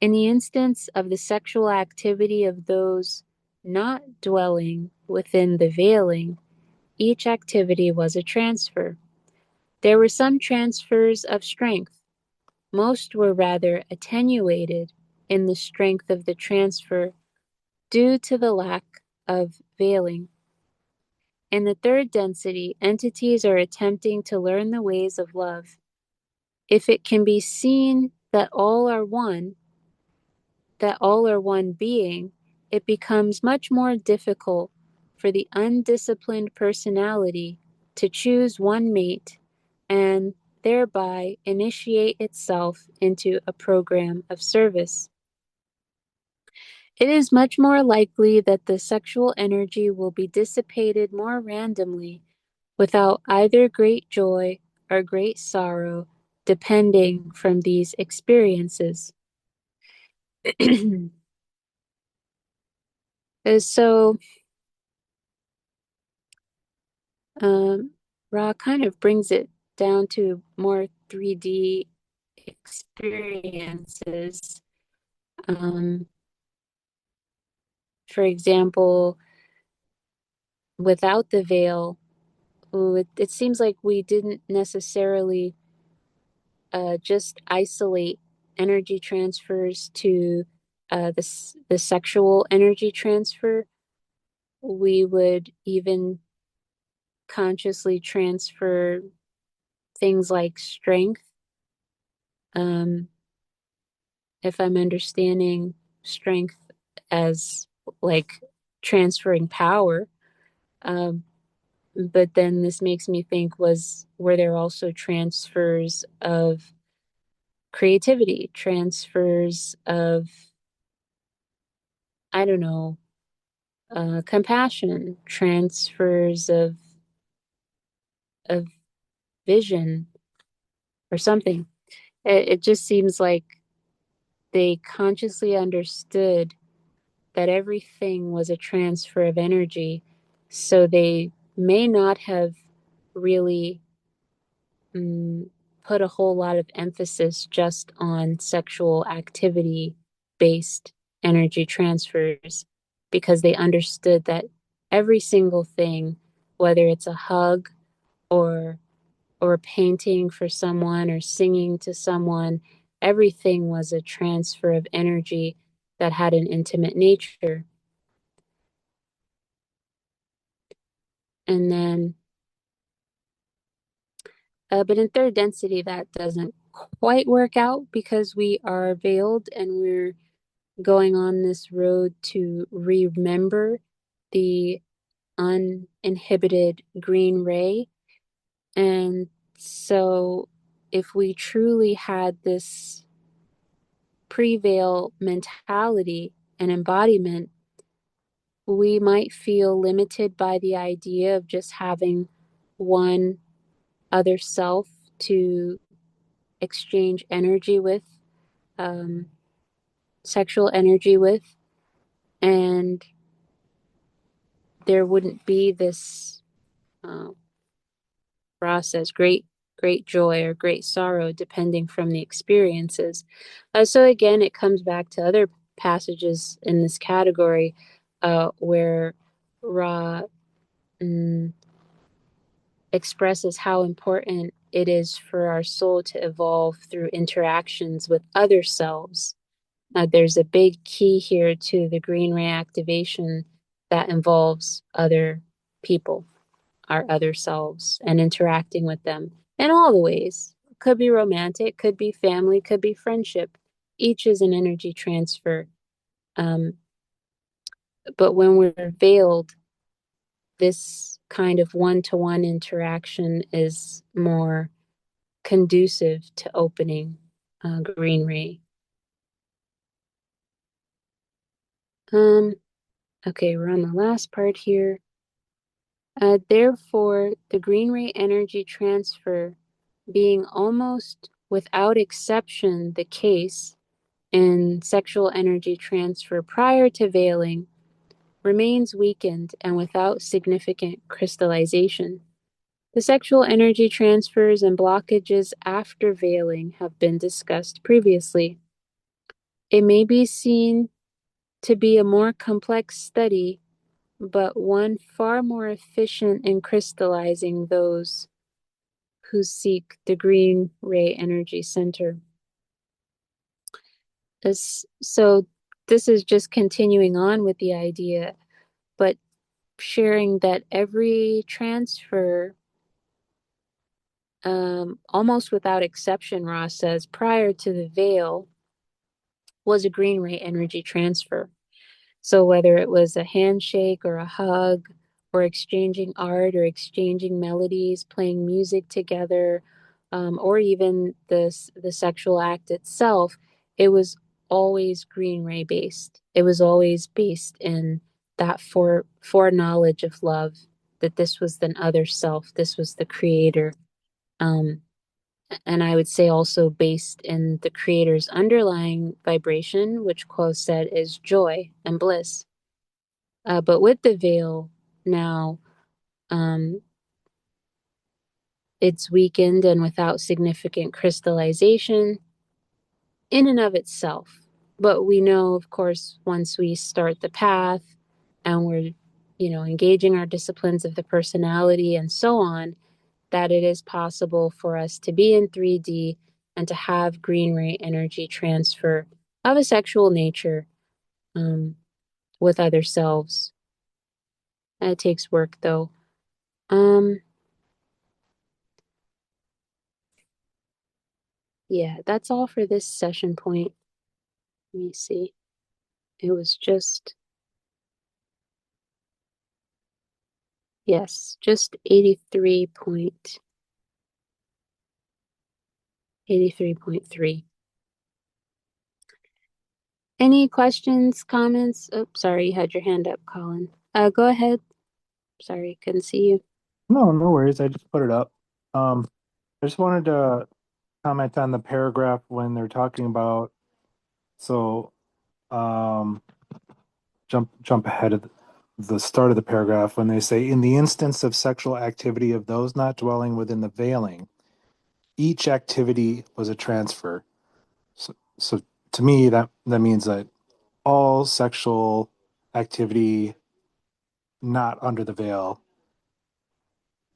In the instance of the sexual activity of those not dwelling within the veiling, each activity was a transfer. There were some transfers of strength. Most were rather attenuated in the strength of the transfer due to the lack of veiling. In the third density, entities are attempting to learn the ways of love. If it can be seen that all are one being, it becomes much more difficult for the undisciplined personality to choose one mate and thereby initiate itself into a program of service. It is much more likely that the sexual energy will be dissipated more randomly without either great joy or great sorrow, depending from these experiences. So, Ra kind of brings it down to more 3D experiences. For example, without the veil, it seems like we didn't necessarily just isolate energy transfers to the sexual energy transfer. We would even consciously transfer things like strength. If I'm understanding strength as like transferring power. But then this makes me think, were there also transfers of creativity, transfers of, I don't know, compassion, transfers of vision or something. It just seems like they consciously understood that everything was a transfer of energy, so they may not have really put a whole lot of emphasis just on sexual activity based energy transfers, because they understood that every single thing, whether it's a hug or or painting for someone or singing to someone, everything was a transfer of energy that had an intimate nature. And then, but in third density, that doesn't quite work out because we are veiled and we're going on this road to remember the uninhibited green ray. And so if we truly had this pre-veil mentality and embodiment, we might feel limited by the idea of just having one other self to exchange energy with, sexual energy with, and there wouldn't be this process, great joy or great sorrow, depending from the experiences. So again, it comes back to other passages in this category where Ra expresses how important it is for our soul to evolve through interactions with other selves. There's a big key here to the green ray activation that involves other people, our other selves, and interacting with them in all the ways. Could be romantic, could be family, could be friendship. Each is an energy transfer. But when we're veiled, this kind of one-to-one interaction is more conducive to opening green ray. Okay, we're on the last part here. Therefore, the green ray energy transfer being almost without exception the case in sexual energy transfer prior to veiling remains weakened and without significant crystallization. The sexual energy transfers and blockages after veiling have been discussed previously. It may be seen to be a more complex study, but one far more efficient in crystallizing those who seek the green ray energy center. So this is just continuing on with the idea, but sharing that every transfer, almost without exception, Ross says, prior to the veil was a green ray energy transfer. So whether it was a handshake or a hug or exchanging art or exchanging melodies, playing music together, or even the sexual act itself, it was always green ray based. It was always based in that foreknowledge of love, that this was the other self, this was the creator. And I would say also based in the creator's underlying vibration, which Quo said is joy and bliss. But with the veil now, it's weakened and without significant crystallization in and of itself. But we know, of course, once we start the path and we're, engaging our disciplines of the personality and so on, that it is possible for us to be in 3D and to have green ray energy transfer of a sexual nature with other selves. It takes work, though. Yeah, that's all for this session point. Let me see. It was just, yes, just 83.3. Any questions, comments? Oh, sorry, you had your hand up, Colin. Go ahead. Sorry, couldn't see you. No, no worries. I just put it up. I just wanted to comment on the paragraph when they're talking about, so jump ahead of the start of the paragraph when they say, in the instance of sexual activity of those not dwelling within the veiling, each activity was a transfer. So to me, that means that all sexual activity not under the veil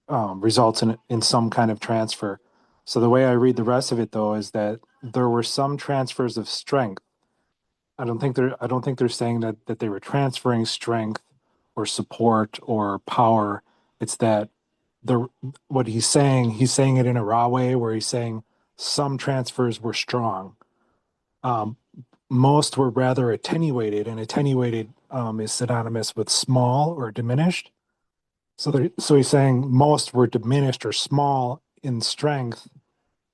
results in some kind of transfer. So the way I read the rest of it though is that there were some transfers of strength. I don't think they're saying that they were transferring strength or support or power. It's that the what he's saying it in a raw way where he's saying some transfers were strong. Um, Most were rather attenuated, and attenuated is synonymous with small or diminished. So he's saying most were diminished or small in strength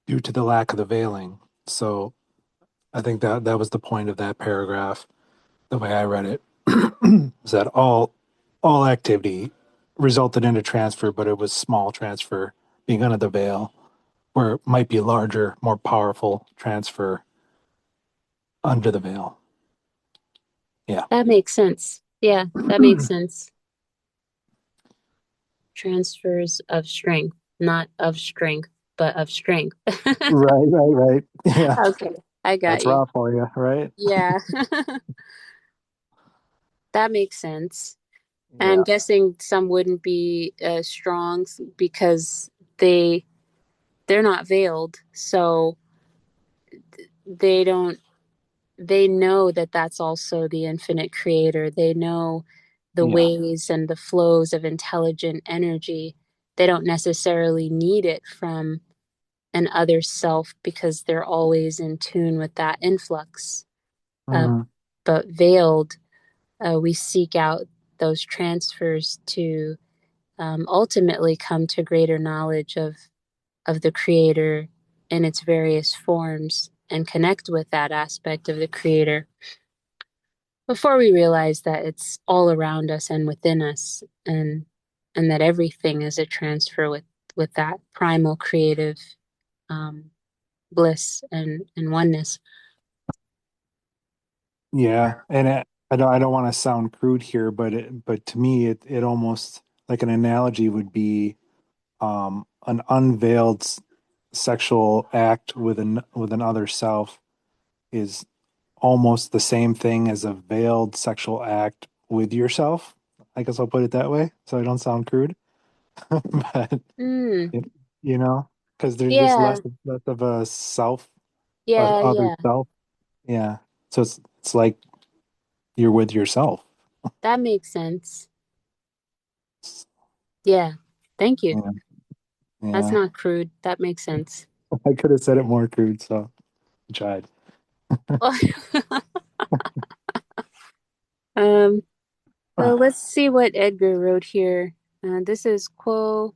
due to the lack of the veiling. So I think that was the point of that paragraph, the way I read it, is that all activity resulted in a transfer, but it was small transfer being under the veil, where it might be larger, more powerful transfer under the veil. Yeah. That makes sense. Yeah, that makes sense. Transfers of strength, not of strength, but of strength. Right. Yeah. Okay, I got That's you. raw for you, right? Yeah, that makes sense. And I'm Yeah. guessing some wouldn't be strong because they they're not veiled, so they don't they know that that's also the infinite creator. They know the Yeah. ways and the flows of intelligent energy. They don't necessarily need it from an other self because they're always in tune with that influx. Uh, Mhm. but veiled, we seek out those transfers to ultimately come to greater knowledge of the creator in its various forms and connect with that aspect of the creator before we realize that it's all around us and within us, and that everything is a transfer with that primal creative um, bliss and oneness. Yeah, and I don't want to sound crude here, but to me it almost like an analogy would be an unveiled sexual act with an other self is almost the same thing as a veiled sexual act with yourself. I guess I'll put it that way, so I don't sound crude. But Mm, it, you know, because there's just yeah, less of a self, a yeah, other yeah. self. Yeah, so it's like you're with yourself. That makes sense. Yeah. Thank you. Yeah, That's yeah. not crude. That makes sense. I could have said it more crude, so I tried. um, well, let's see what Edgar wrote here. This is Quo,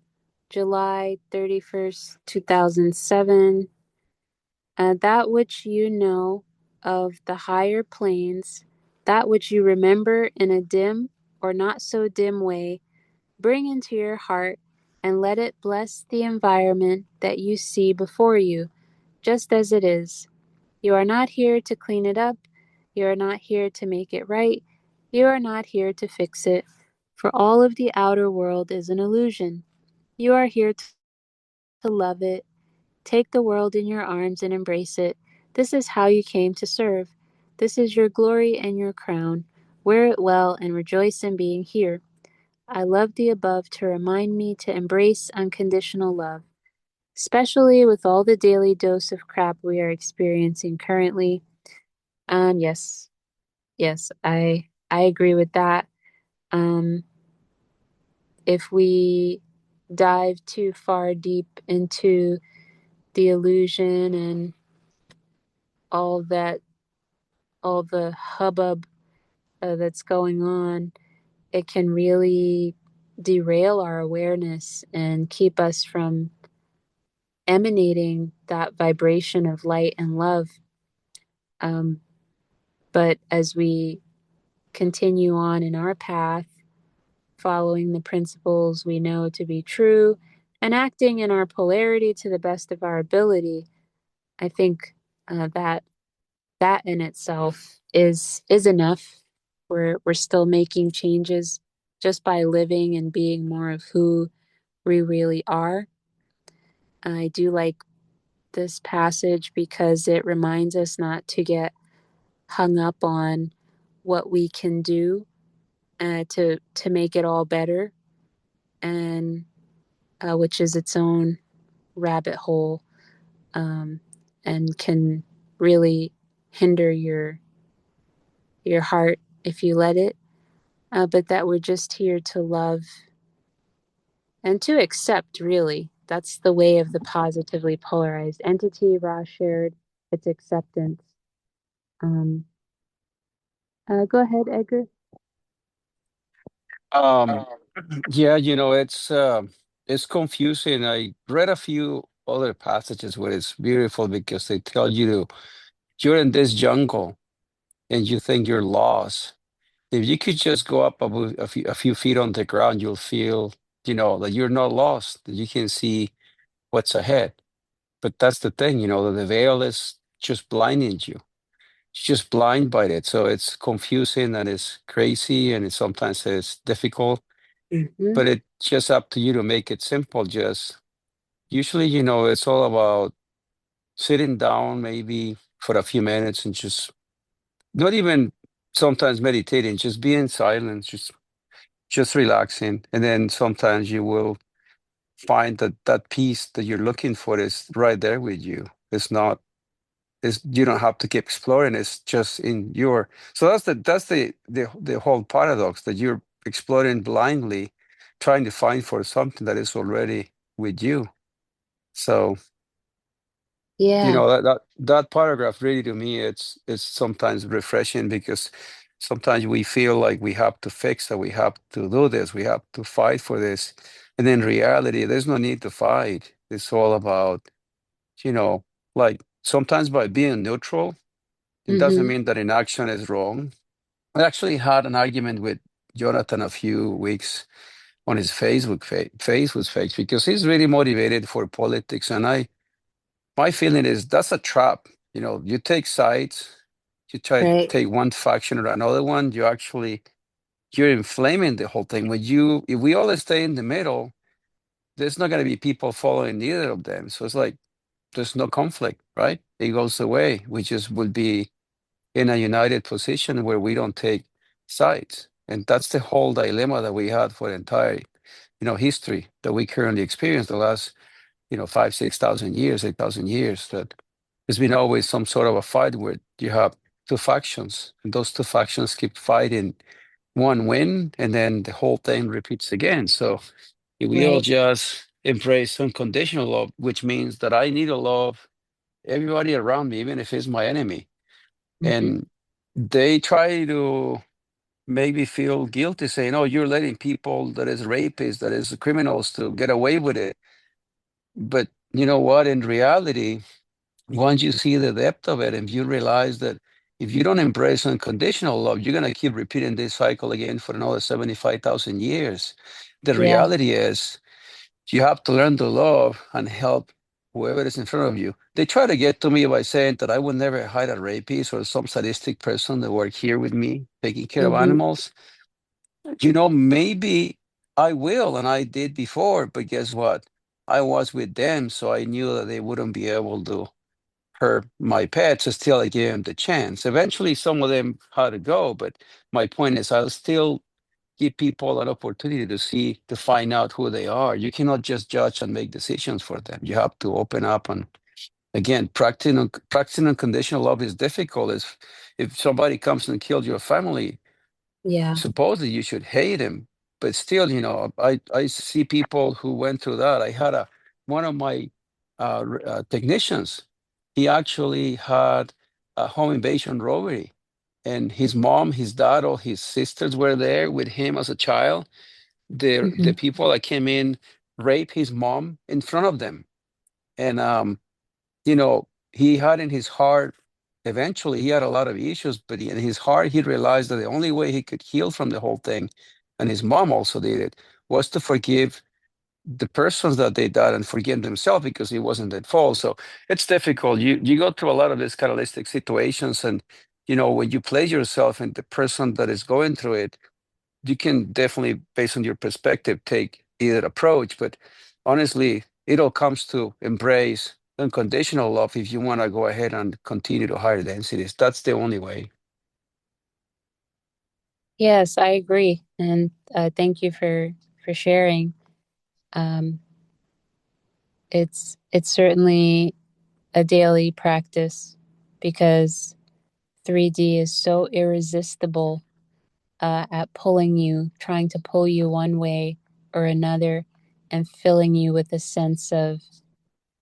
July 31st, 2007. That which you know of the higher planes, that which you remember in a dim or not so dim way, bring into your heart and let it bless the environment that you see before you, just as it is. You are not here to clean it up. You are not here to make it right. You are not here to fix it, for all of the outer world is an illusion. You are here to love it. Take the world in your arms and embrace it. This is how you came to serve. This is your glory and your crown. Wear it well and rejoice in being here. I love the above to remind me to embrace unconditional love, especially with all the daily dose of crap we are experiencing currently. And yes, I agree with that. Um, if we dive too far deep into the illusion and all that, all the hubbub that's going on, it can really derail our awareness and keep us from emanating that vibration of light and love. Um, but as we continue on in our path, following the principles we know to be true and acting in our polarity to the best of our ability, I think that in itself is enough. We're still making changes just by living and being more of who we really are. I do like this passage because it reminds us not to get hung up on what we can do to make it all better, and which is its own rabbit hole, and can really hinder your heart if you let it. But that we're just here to love and to accept, really. That's the way of the positively polarized entity. Ross shared its acceptance. Um, go ahead, Edgar. Um, yeah, it's confusing. I read a few other passages where it's beautiful because they tell you you're in this jungle and you think you're lost. If you could just go up a few feet on the ground, you'll feel, that you're not lost, that you can see what's ahead. But that's the thing, that the veil is just blinding you. It's just blind by it. So it's confusing and it's crazy and sometimes it's difficult. Mm-hmm. But it's just up to you to make it simple. Just usually, it's all about sitting down maybe for a few minutes and just not even sometimes meditating, just being silent, just relaxing. And then sometimes you will find that that peace that you're looking for is right there with you. It's not, you don't have to keep exploring. It's just in your, so that's the whole paradox that you're exploring blindly, trying to find for something that is already with you. So, Yeah. that paragraph really to me, it's sometimes refreshing because sometimes we feel like we have to fix that, we have to do this, we have to fight for this. And in reality, there's no need to fight. It's all about, you know, like sometimes by being neutral, it doesn't Mm-hmm. mean that inaction is wrong. I actually had an argument with Jonathan a few weeks on his Facebook page because he's really motivated for politics, and my feeling is that's a trap. You take sides, you try to Right. take one faction or another one, you're inflaming the whole thing. If we all stay in the middle, there's not going to be people following either of them. So it's like there's no conflict, right? It goes away. We just will be in a united position where we don't take sides. And that's the whole dilemma that we had for the entire, history that we currently experience the last, 5, 6,000 years, 8,000 years, that there's been always some sort of a fight where you have two factions, and those two factions keep fighting. One win, and then the whole thing repeats again. So if we all Right. just embrace unconditional love, which means that I need to love everybody around me, even if it's my enemy. Mm-hmm. And they try to make me feel guilty, saying, "Oh, you're letting people that is rapists, that is criminals, to get away with it." But you know what? In reality, once you see the depth of it, and you realize that if you don't embrace unconditional love, you're going to keep repeating this cycle again for another 75,000 years. The Yeah. reality is, you have to learn to love and help whoever is in front of you. They try to get to me by saying that I would never hire a rapist or some sadistic person that work here with me taking care of Mm-hmm. animals. Maybe I will, and I did before, but guess what? I was with them, so I knew that they wouldn't be able to hurt my pets. So still, I gave them the chance. Eventually, some of them had to go, but my point is, I'll still give people an opportunity to find out who they are. You cannot just judge and make decisions for them. You have to open up, and again, practicing unconditional love is difficult. If somebody comes and kills your family, Yeah. supposedly you should hate him, but still, I see people who went through that. I had one of my technicians. He actually had a home invasion robbery, and his mom, his dad, all his sisters were there with him as a child. The Mm-hmm. people that came in raped his mom in front of them, and he had in his heart, eventually he had a lot of issues, but in his heart he realized that the only way he could heal from the whole thing, and his mom also did it, was to forgive the persons that they died and forgive themselves because it wasn't their fault. So it's difficult. You go through a lot of these catalytic situations, and when you place yourself in the person that is going through it, you can definitely, based on your perspective, take either approach. But honestly, it all comes to embrace unconditional love if you want to go ahead and continue to higher densities. That's the only way. Yes, I agree. And thank you for sharing. Um, it's certainly a daily practice because 3D is so irresistible at pulling you, trying to pull you one way or another, and filling you with a sense of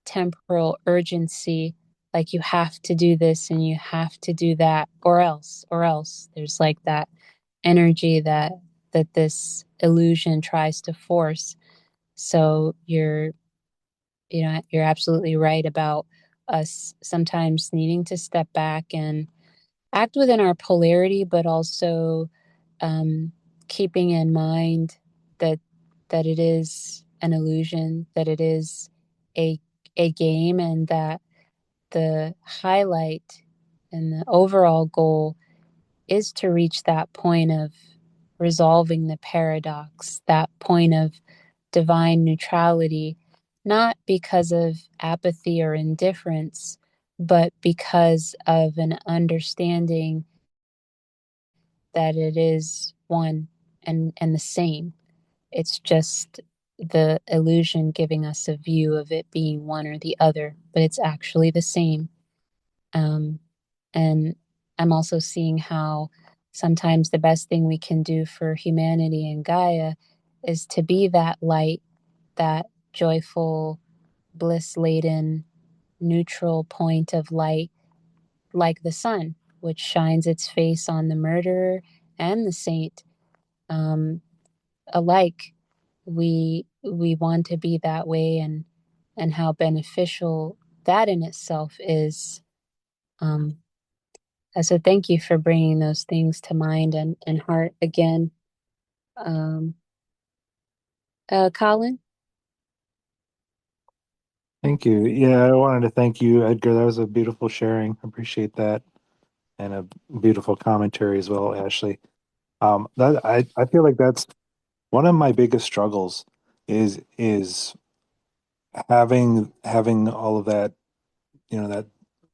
temporal urgency, like you have to do this and you have to do that, or else. There's like that energy that this illusion tries to force. So you're absolutely right about us sometimes needing to step back and act within our polarity, but also keeping in mind that it is an illusion, that it is a game, and that the highlight and the overall goal is to reach that point of resolving the paradox, that point of divine neutrality, not because of apathy or indifference, but because of an understanding that it is one and the same. It's just the illusion giving us a view of it being one or the other, but it's actually the same. And I'm also seeing how sometimes the best thing we can do for humanity and Gaia is to be that light, that joyful, bliss laden, neutral point of light, like the sun, which shines its face on the murderer and the saint alike. We want to be that way, and how beneficial that in itself is. So thank you for bringing those things to mind and heart again. Um, Colin? Thank you. Yeah, I wanted to thank you, Edgar. That was a beautiful sharing. Appreciate that. And a beautiful commentary as well, Ashley. That I feel like that's one of my biggest struggles is having all of that, that,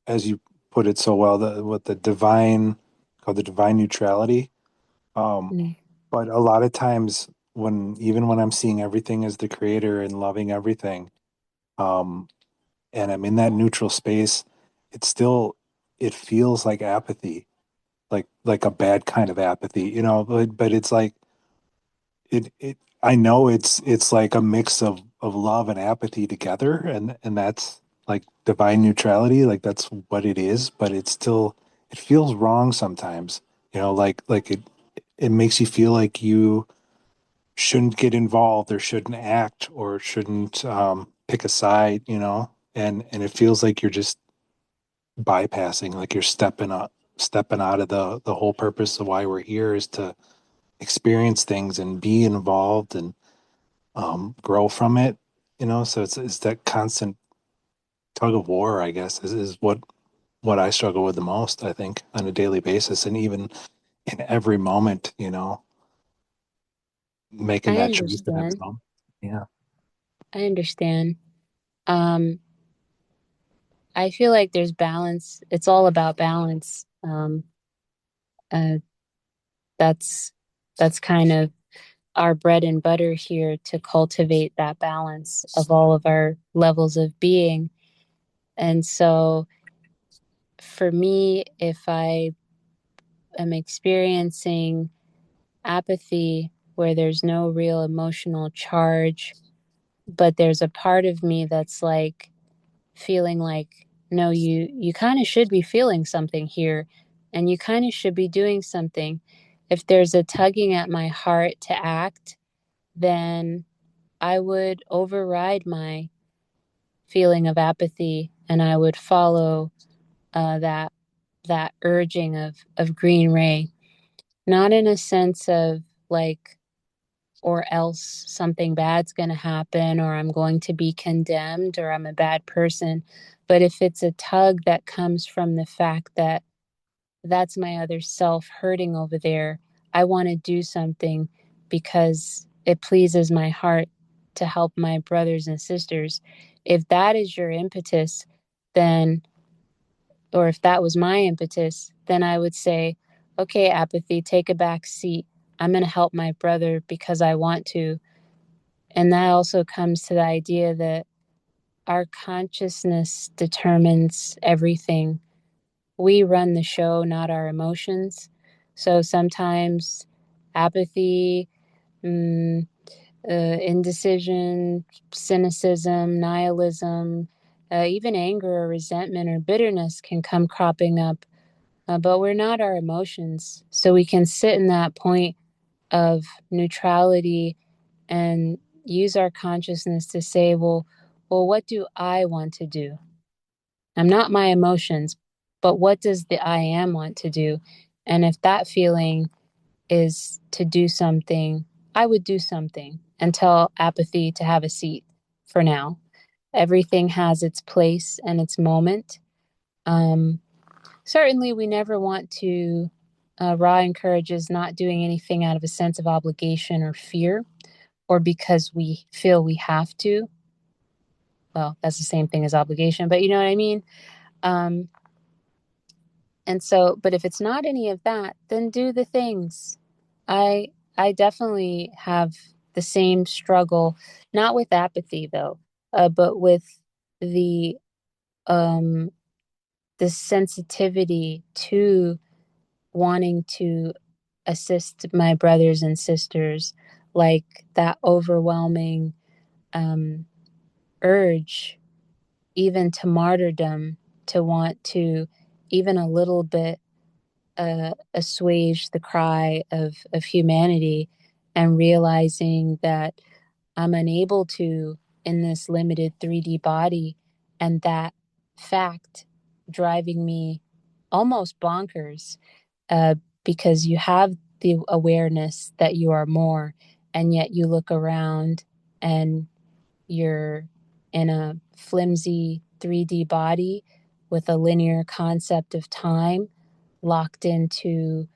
as you put it so well, what the divine, called the divine neutrality. Um, Mm. but a lot of times even when I'm seeing everything as the creator and loving everything, um, and I'm in that neutral space, it feels like apathy, like a bad kind of apathy, but it's like I know it's like a mix of love and apathy together, and that's like divine neutrality, like that's what it is, but it feels wrong sometimes, like it makes you feel like you shouldn't get involved or shouldn't act or shouldn't pick a side, and it feels like you're just bypassing, like you're stepping out of the whole purpose of why we're here is to experience things and be involved and grow from it, so it's that constant tug of war, I guess, is what I struggle with the most, I think, on a daily basis, and even in every moment, making I that choice in every understand. moment. Yeah. I understand. Um, I feel like there's balance. It's all about balance. Uh, that's kind of our bread and butter here, to cultivate that balance of all of our levels of being. And so for me, if I am experiencing apathy where there's no real emotional charge, but there's a part of me that's like feeling like, no, you kind of should be feeling something here, and you kind of should be doing something. If there's a tugging at my heart to act, then I would override my feeling of apathy, and I would follow that urging of green ray, not in a sense of like, or else something bad's going to happen, or I'm going to be condemned, or I'm a bad person. But if it's a tug that comes from the fact that that's my other self hurting over there, I want to do something because it pleases my heart to help my brothers and sisters. If that is your impetus, then, or if that was my impetus, then I would say, okay, apathy, take a back seat. I'm going to help my brother because I want to. And that also comes to the idea that our consciousness determines everything. We run the show, not our emotions. So sometimes apathy, indecision, cynicism, nihilism, even anger or resentment or bitterness can come cropping up, but we're not our emotions. So we can sit in that point of neutrality and use our consciousness to say, well, what do I want to do? I'm not my emotions, but what does the I am want to do? And if that feeling is to do something, I would do something and tell apathy to have a seat for now. Everything has its place and its moment. Certainly, we never want to. Ra encourages not doing anything out of a sense of obligation or fear, or because we feel we have to. Well, that's the same thing as obligation, but you know what I mean? And so, but if it's not any of that, then do the things. I definitely have the same struggle, not with apathy though, but with the um the sensitivity to wanting to assist my brothers and sisters, like that overwhelming urge, even to martyrdom, to want to even a little bit assuage the cry of humanity, and realizing that I'm unable to in this limited 3D body, and that fact driving me almost bonkers, uh, because you have the awareness that you are more, and yet you look around and you're in a flimsy 3D body with a linear concept of time, locked into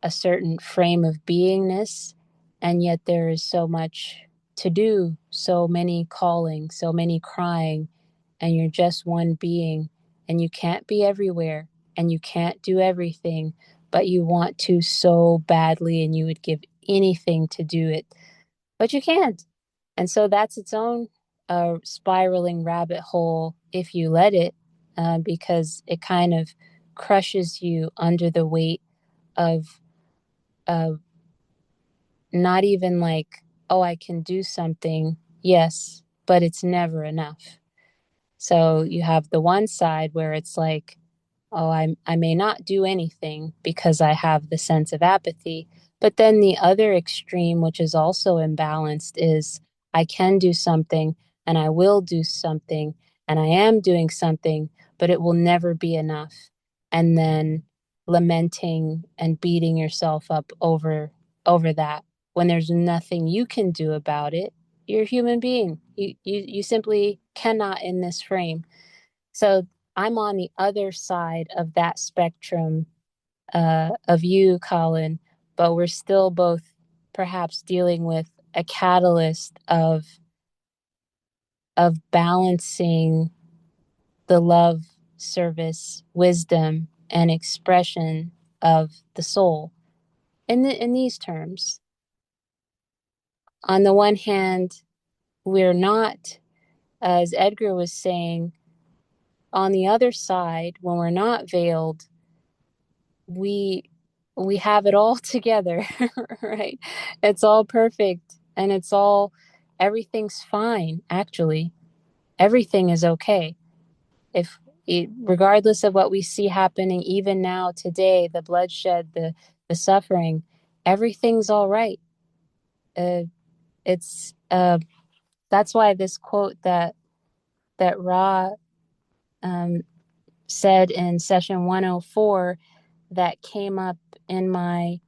a certain frame of beingness, and yet there is so much to do, so many calling, so many crying, and you're just one being, and you can't be everywhere, and you can't do everything, but you want to so badly, and you would give anything to do it, but you can't. And so that's its own spiraling rabbit hole if you let it, because it kind of crushes you under the weight of uh, not even like, oh, I can do something. Yes, but it's never enough. So you have the one side where it's like, oh, I may not do anything because I have the sense of apathy. But then the other extreme, which is also imbalanced, is I can do something and I will do something and I am doing something, but it will never be enough. And then lamenting and beating yourself up over that when there's nothing you can do about it. You're a human being. You simply cannot in this frame. So I'm on the other side of that spectrum of you, Colin, but we're still both perhaps dealing with a catalyst of balancing the love, service, wisdom, and expression of the soul in these terms. On the one hand, we're not, as Edgar was saying, on the other side, when we're not veiled, we have it all together, right? It's all perfect, and everything's fine. Actually, everything is okay. If regardless of what we see happening even now today, the bloodshed, the suffering, everything's all right. It's that's why this quote that Ra said in session 104 that came up in my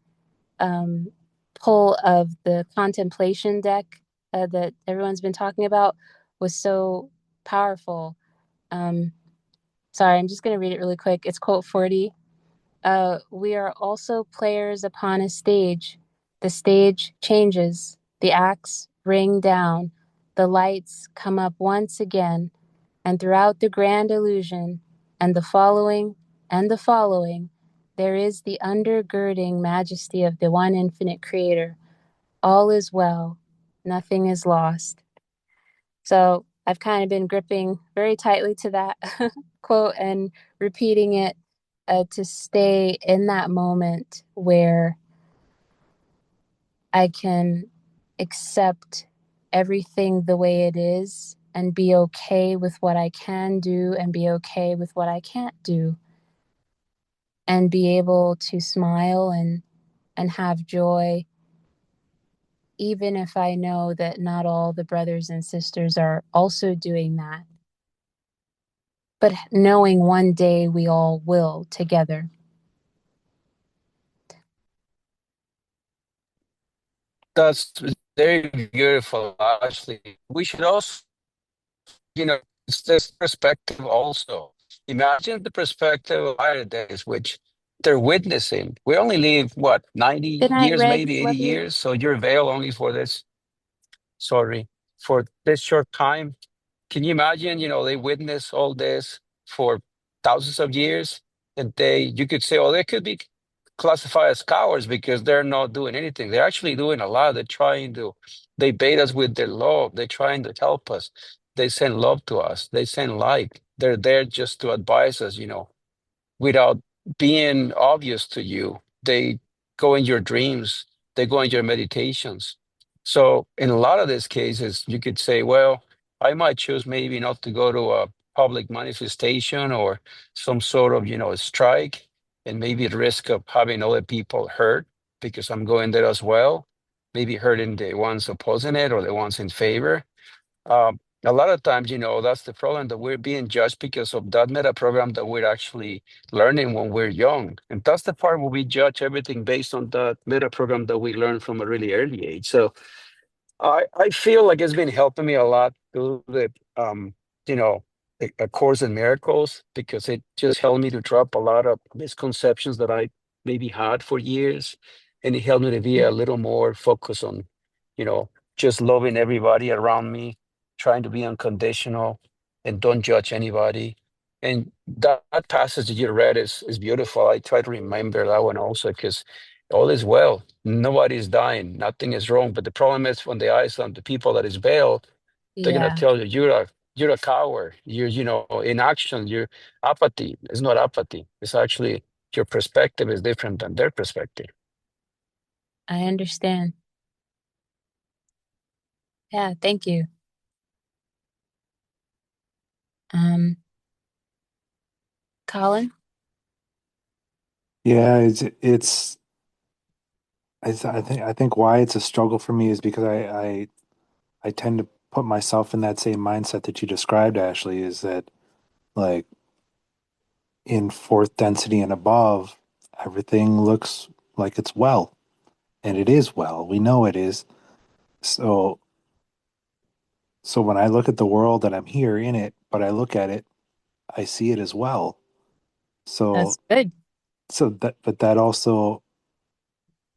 pull of the contemplation deck that everyone's been talking about was so powerful. Sorry, I'm just going to read it really quick. It's quote 40. We are also players upon a stage. The stage changes. The acts ring down. The lights come up once again. And throughout the grand illusion and the following, there is the undergirding majesty of the one infinite creator. All is well. Nothing is lost. So I've kind of been gripping very tightly to that quote and repeating it to stay in that moment where I can accept everything the way it is and be okay with what I can do and be okay with what I can't do, and be able to smile and have joy, even if I know that not all the brothers and sisters are also doing that. But knowing one day we all will together. That's very beautiful, Ashley. We should also, it's this perspective also. Imagine the perspective of our days, which they're witnessing. We only live, what, 90 Good night, years, Reg. maybe 80 Love you. years? So you're veiled only for this, sorry, for this short time. Can you imagine, they witness all this for thousands of years, and you could say, oh, they could be classified as cowards because they're not doing anything. They're actually doing a lot. They bait us with their love. They're trying to help us. They send love to us. They send light. They're there just to advise us, without being obvious to you. They go in your dreams, they go in your meditations. So, in a lot of these cases, you could say, well, I might choose maybe not to go to a public manifestation or some sort of, strike, and maybe at risk of having other people hurt because I'm going there as well, maybe hurting the ones opposing it or the ones in favor. A lot of times, that's the problem, that we're being judged because of that meta program that we're actually learning when we're young. And that's the part where we judge everything based on that meta program that we learned from a really early age. So I feel like it's been helping me a lot through you know, a Course in Miracles, because it just helped me to drop a lot of misconceptions that I maybe had for years. And it helped me to be a little more focused on, you know, just loving everybody around me, trying to be unconditional and don't judge anybody. And that passage that you read is beautiful. I try to remember that one also, because all is well. Nobody's dying. Nothing is wrong. But the problem is, when the eyes on the people that is veiled, they're gonna Yeah, tell you you're a coward. You're, inaction. You're apathy. It's not apathy. It's actually your perspective is different than their perspective. I understand. Yeah, thank you. Colin? Yeah, I think why it's a struggle for me is because I tend to put myself in that same mindset that you described, Ashley, is that, like, in fourth density and above, everything looks like it's well, and it is well. We know it is. So when I look at the world and I'm here in it, but I look at it, I see it as well. So That's good. that also,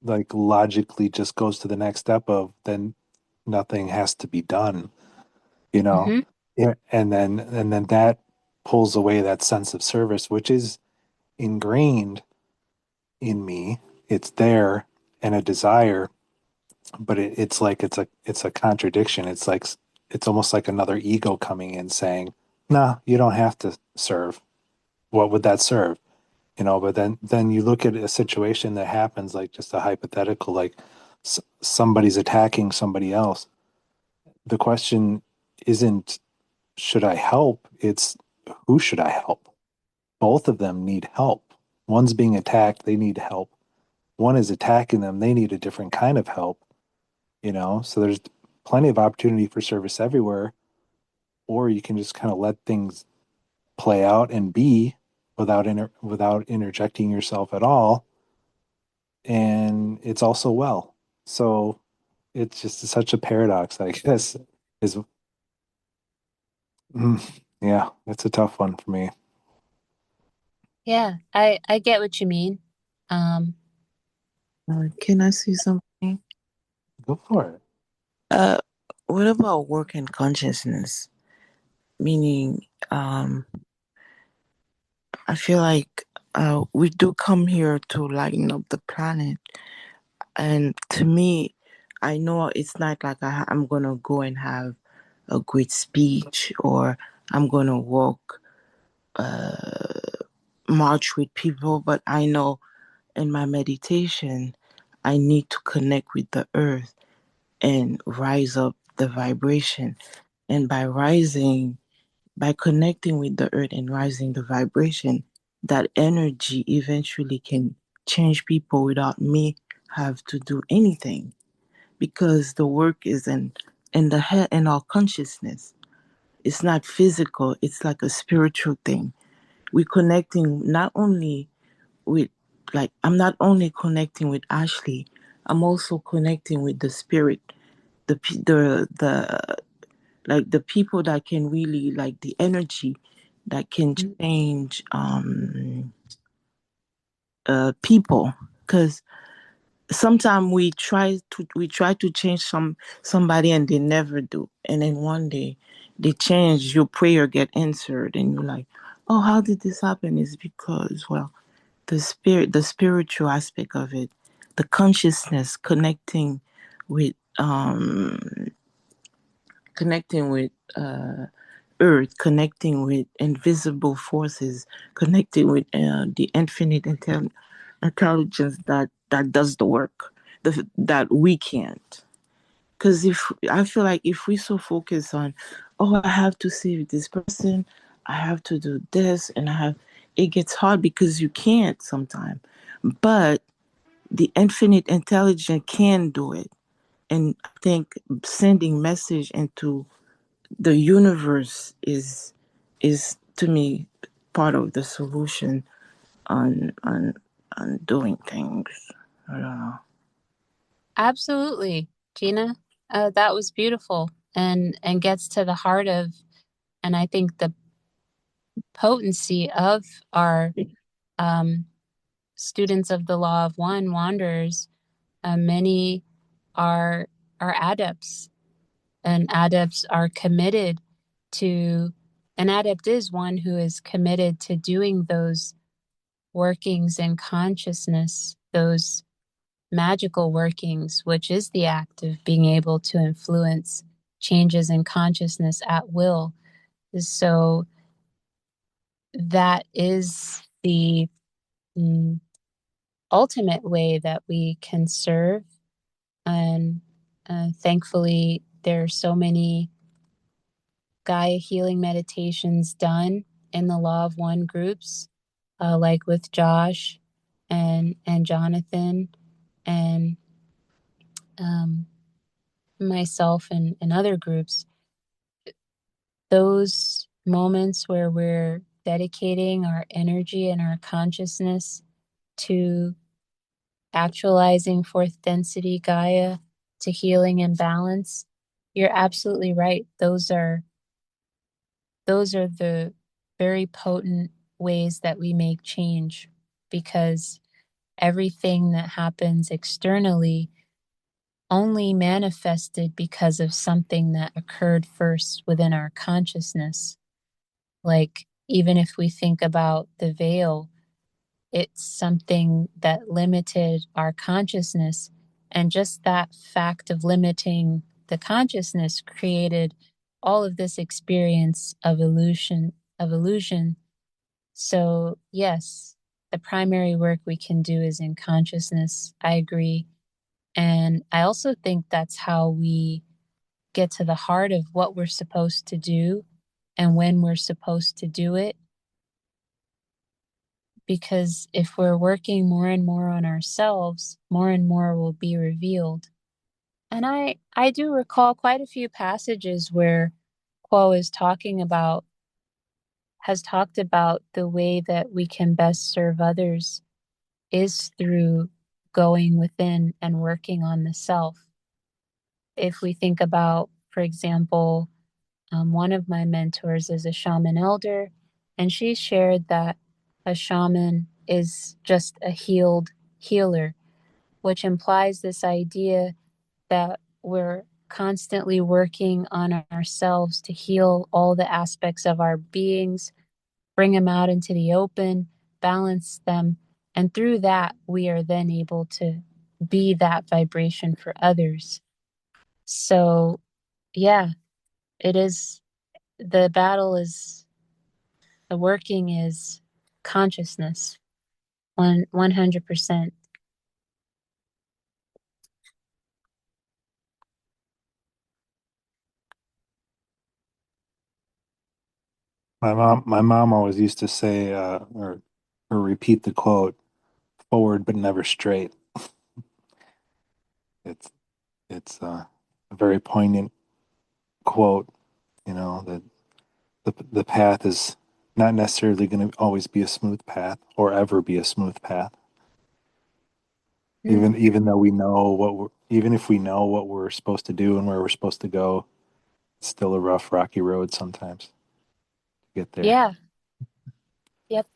like, logically just goes to the next step of, then nothing has to be done, you know? Mm-hmm. Yeah. And then that pulls away that sense of service, which is ingrained in me. It's there, and a desire, but it's like it's a contradiction. It's almost like another ego coming in saying, "Nah, you don't have to serve. What would that serve?" But then you look at a situation that happens, like just a hypothetical, like somebody's attacking somebody else. The question isn't, should I help? It's, who should I help? Both of them need help. One's being attacked, they need help. One is attacking them, they need a different kind of help. So there's plenty of opportunity for service everywhere, or you can just kind of let things play out and be without interjecting yourself at all, and it's also well. So it's just such a paradox, I guess. Is yeah, it's a tough one for me. Yeah, I get what you mean. Um, Can I say something? Go for it. Uh, what about work and consciousness? Meaning, I feel like we do come here to lighten up the planet, and to me, I know it's not like I'm gonna go and have a great speech, or I'm going to walk, march with people, but I know in my meditation, I need to connect with the earth and rise up the vibration. And by connecting with the earth and rising the vibration, that energy eventually can change people without me have to do anything. Because the work is in the head and our consciousness. It's not physical, it's like a spiritual thing. We're connecting not only with, like, I'm not only connecting with Ashley, I'm also connecting with the spirit, the like the people that can really, like, the energy that can change people. Because sometimes we try to change somebody and they never do, and then one day they change, your prayer get answered, and you're like, oh, how did this happen? Is because, well, the spiritual aspect of it, the consciousness with um connecting with earth, connecting with invisible forces, connecting with the infinite intelligence that does the work, that we can't. Because if I feel like if we so focus on, oh, I have to save this person, I have to do this, and it gets hard because you can't sometimes. But the infinite intelligence can do it. And I think sending message into the universe is to me part of the solution on on on doing things. I don't know. Absolutely, Gina. That was beautiful and gets to the heart of, and I think the potency of our students of the law of one wanderers. Many are adepts, and adepts are committed to. An adept is one who is committed to doing those workings in consciousness, those magical workings, which is the act of being able to influence changes in consciousness at will. So that is the ultimate way that we can serve. And thankfully, there are so many Gaia healing meditations done in the Law of One groups, like with Josh and Jonathan and myself and other groups. Those moments where we're dedicating our energy and our consciousness to actualizing fourth density Gaia, to healing and balance, you're absolutely right. Those are the very potent ways that we make change, because everything that happens externally only manifested because of something that occurred first within our consciousness. Like, even if we think about the veil, it's something that limited our consciousness. And just that fact of limiting the consciousness created all of this experience of illusion. So, yes, the primary work we can do is in consciousness. I agree. And I also think that's how we get to the heart of what we're supposed to do and when we're supposed to do it. Because if we're working more and more on ourselves, more and more will be revealed. And I do recall quite a few passages where Quo has talked about the way that we can best serve others is through going within and working on the self. If we think about, for example, one of my mentors is a shaman elder, and she shared that a shaman is just a healed healer, which implies this idea that we're constantly working on ourselves to heal all the aspects of our beings, bring them out into the open, balance them, and through that, we are then able to be that vibration for others. So, yeah, the battle is, the working is consciousness, 100%. My mom always used to say, or repeat the quote, "Forward but never straight." It's a very poignant quote. You know that the path is not necessarily going to always be a smooth path or ever be a smooth path. Even though we know even if we know what we're supposed to do and where we're supposed to go, it's still a rough, rocky road sometimes to get there. Yeah. Yep.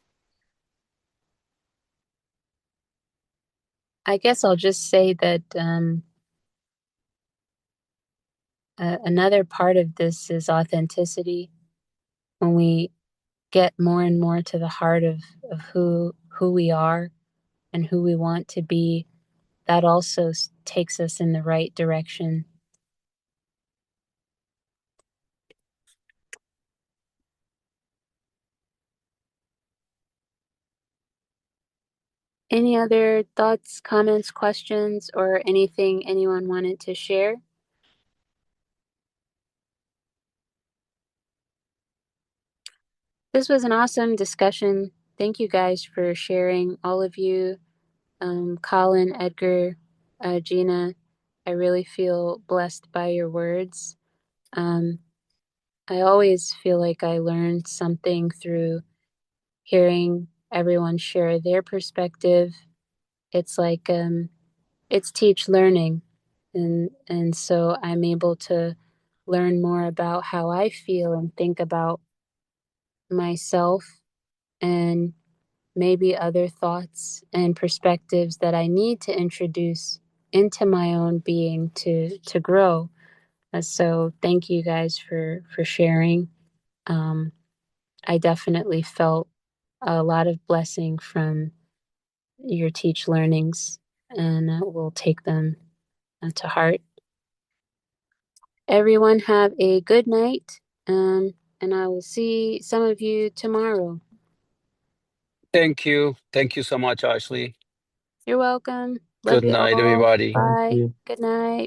I guess I'll just say that another part of this is authenticity. When we get more and more to the heart of who we are and who we want to be, that also takes us in the right direction. Any other thoughts, comments, questions, or anything anyone wanted to share? This was an awesome discussion. Thank you guys for sharing, all of you, Colin, Edgar, Gina. I really feel blessed by your words. I always feel like I learned something through hearing everyone share their perspective. It's like it's teach learning, and so I'm able to learn more about how I feel and think about myself, and maybe other thoughts and perspectives that I need to introduce into my own being to grow. So thank you guys for sharing. I definitely felt a lot of blessing from your teach learnings, and we'll take them to heart. Everyone have a good night, and I will see some of you tomorrow. Thank you. Thank you so much, Ashley. You're welcome. Love Good you night, all. everybody. Bye. Good night.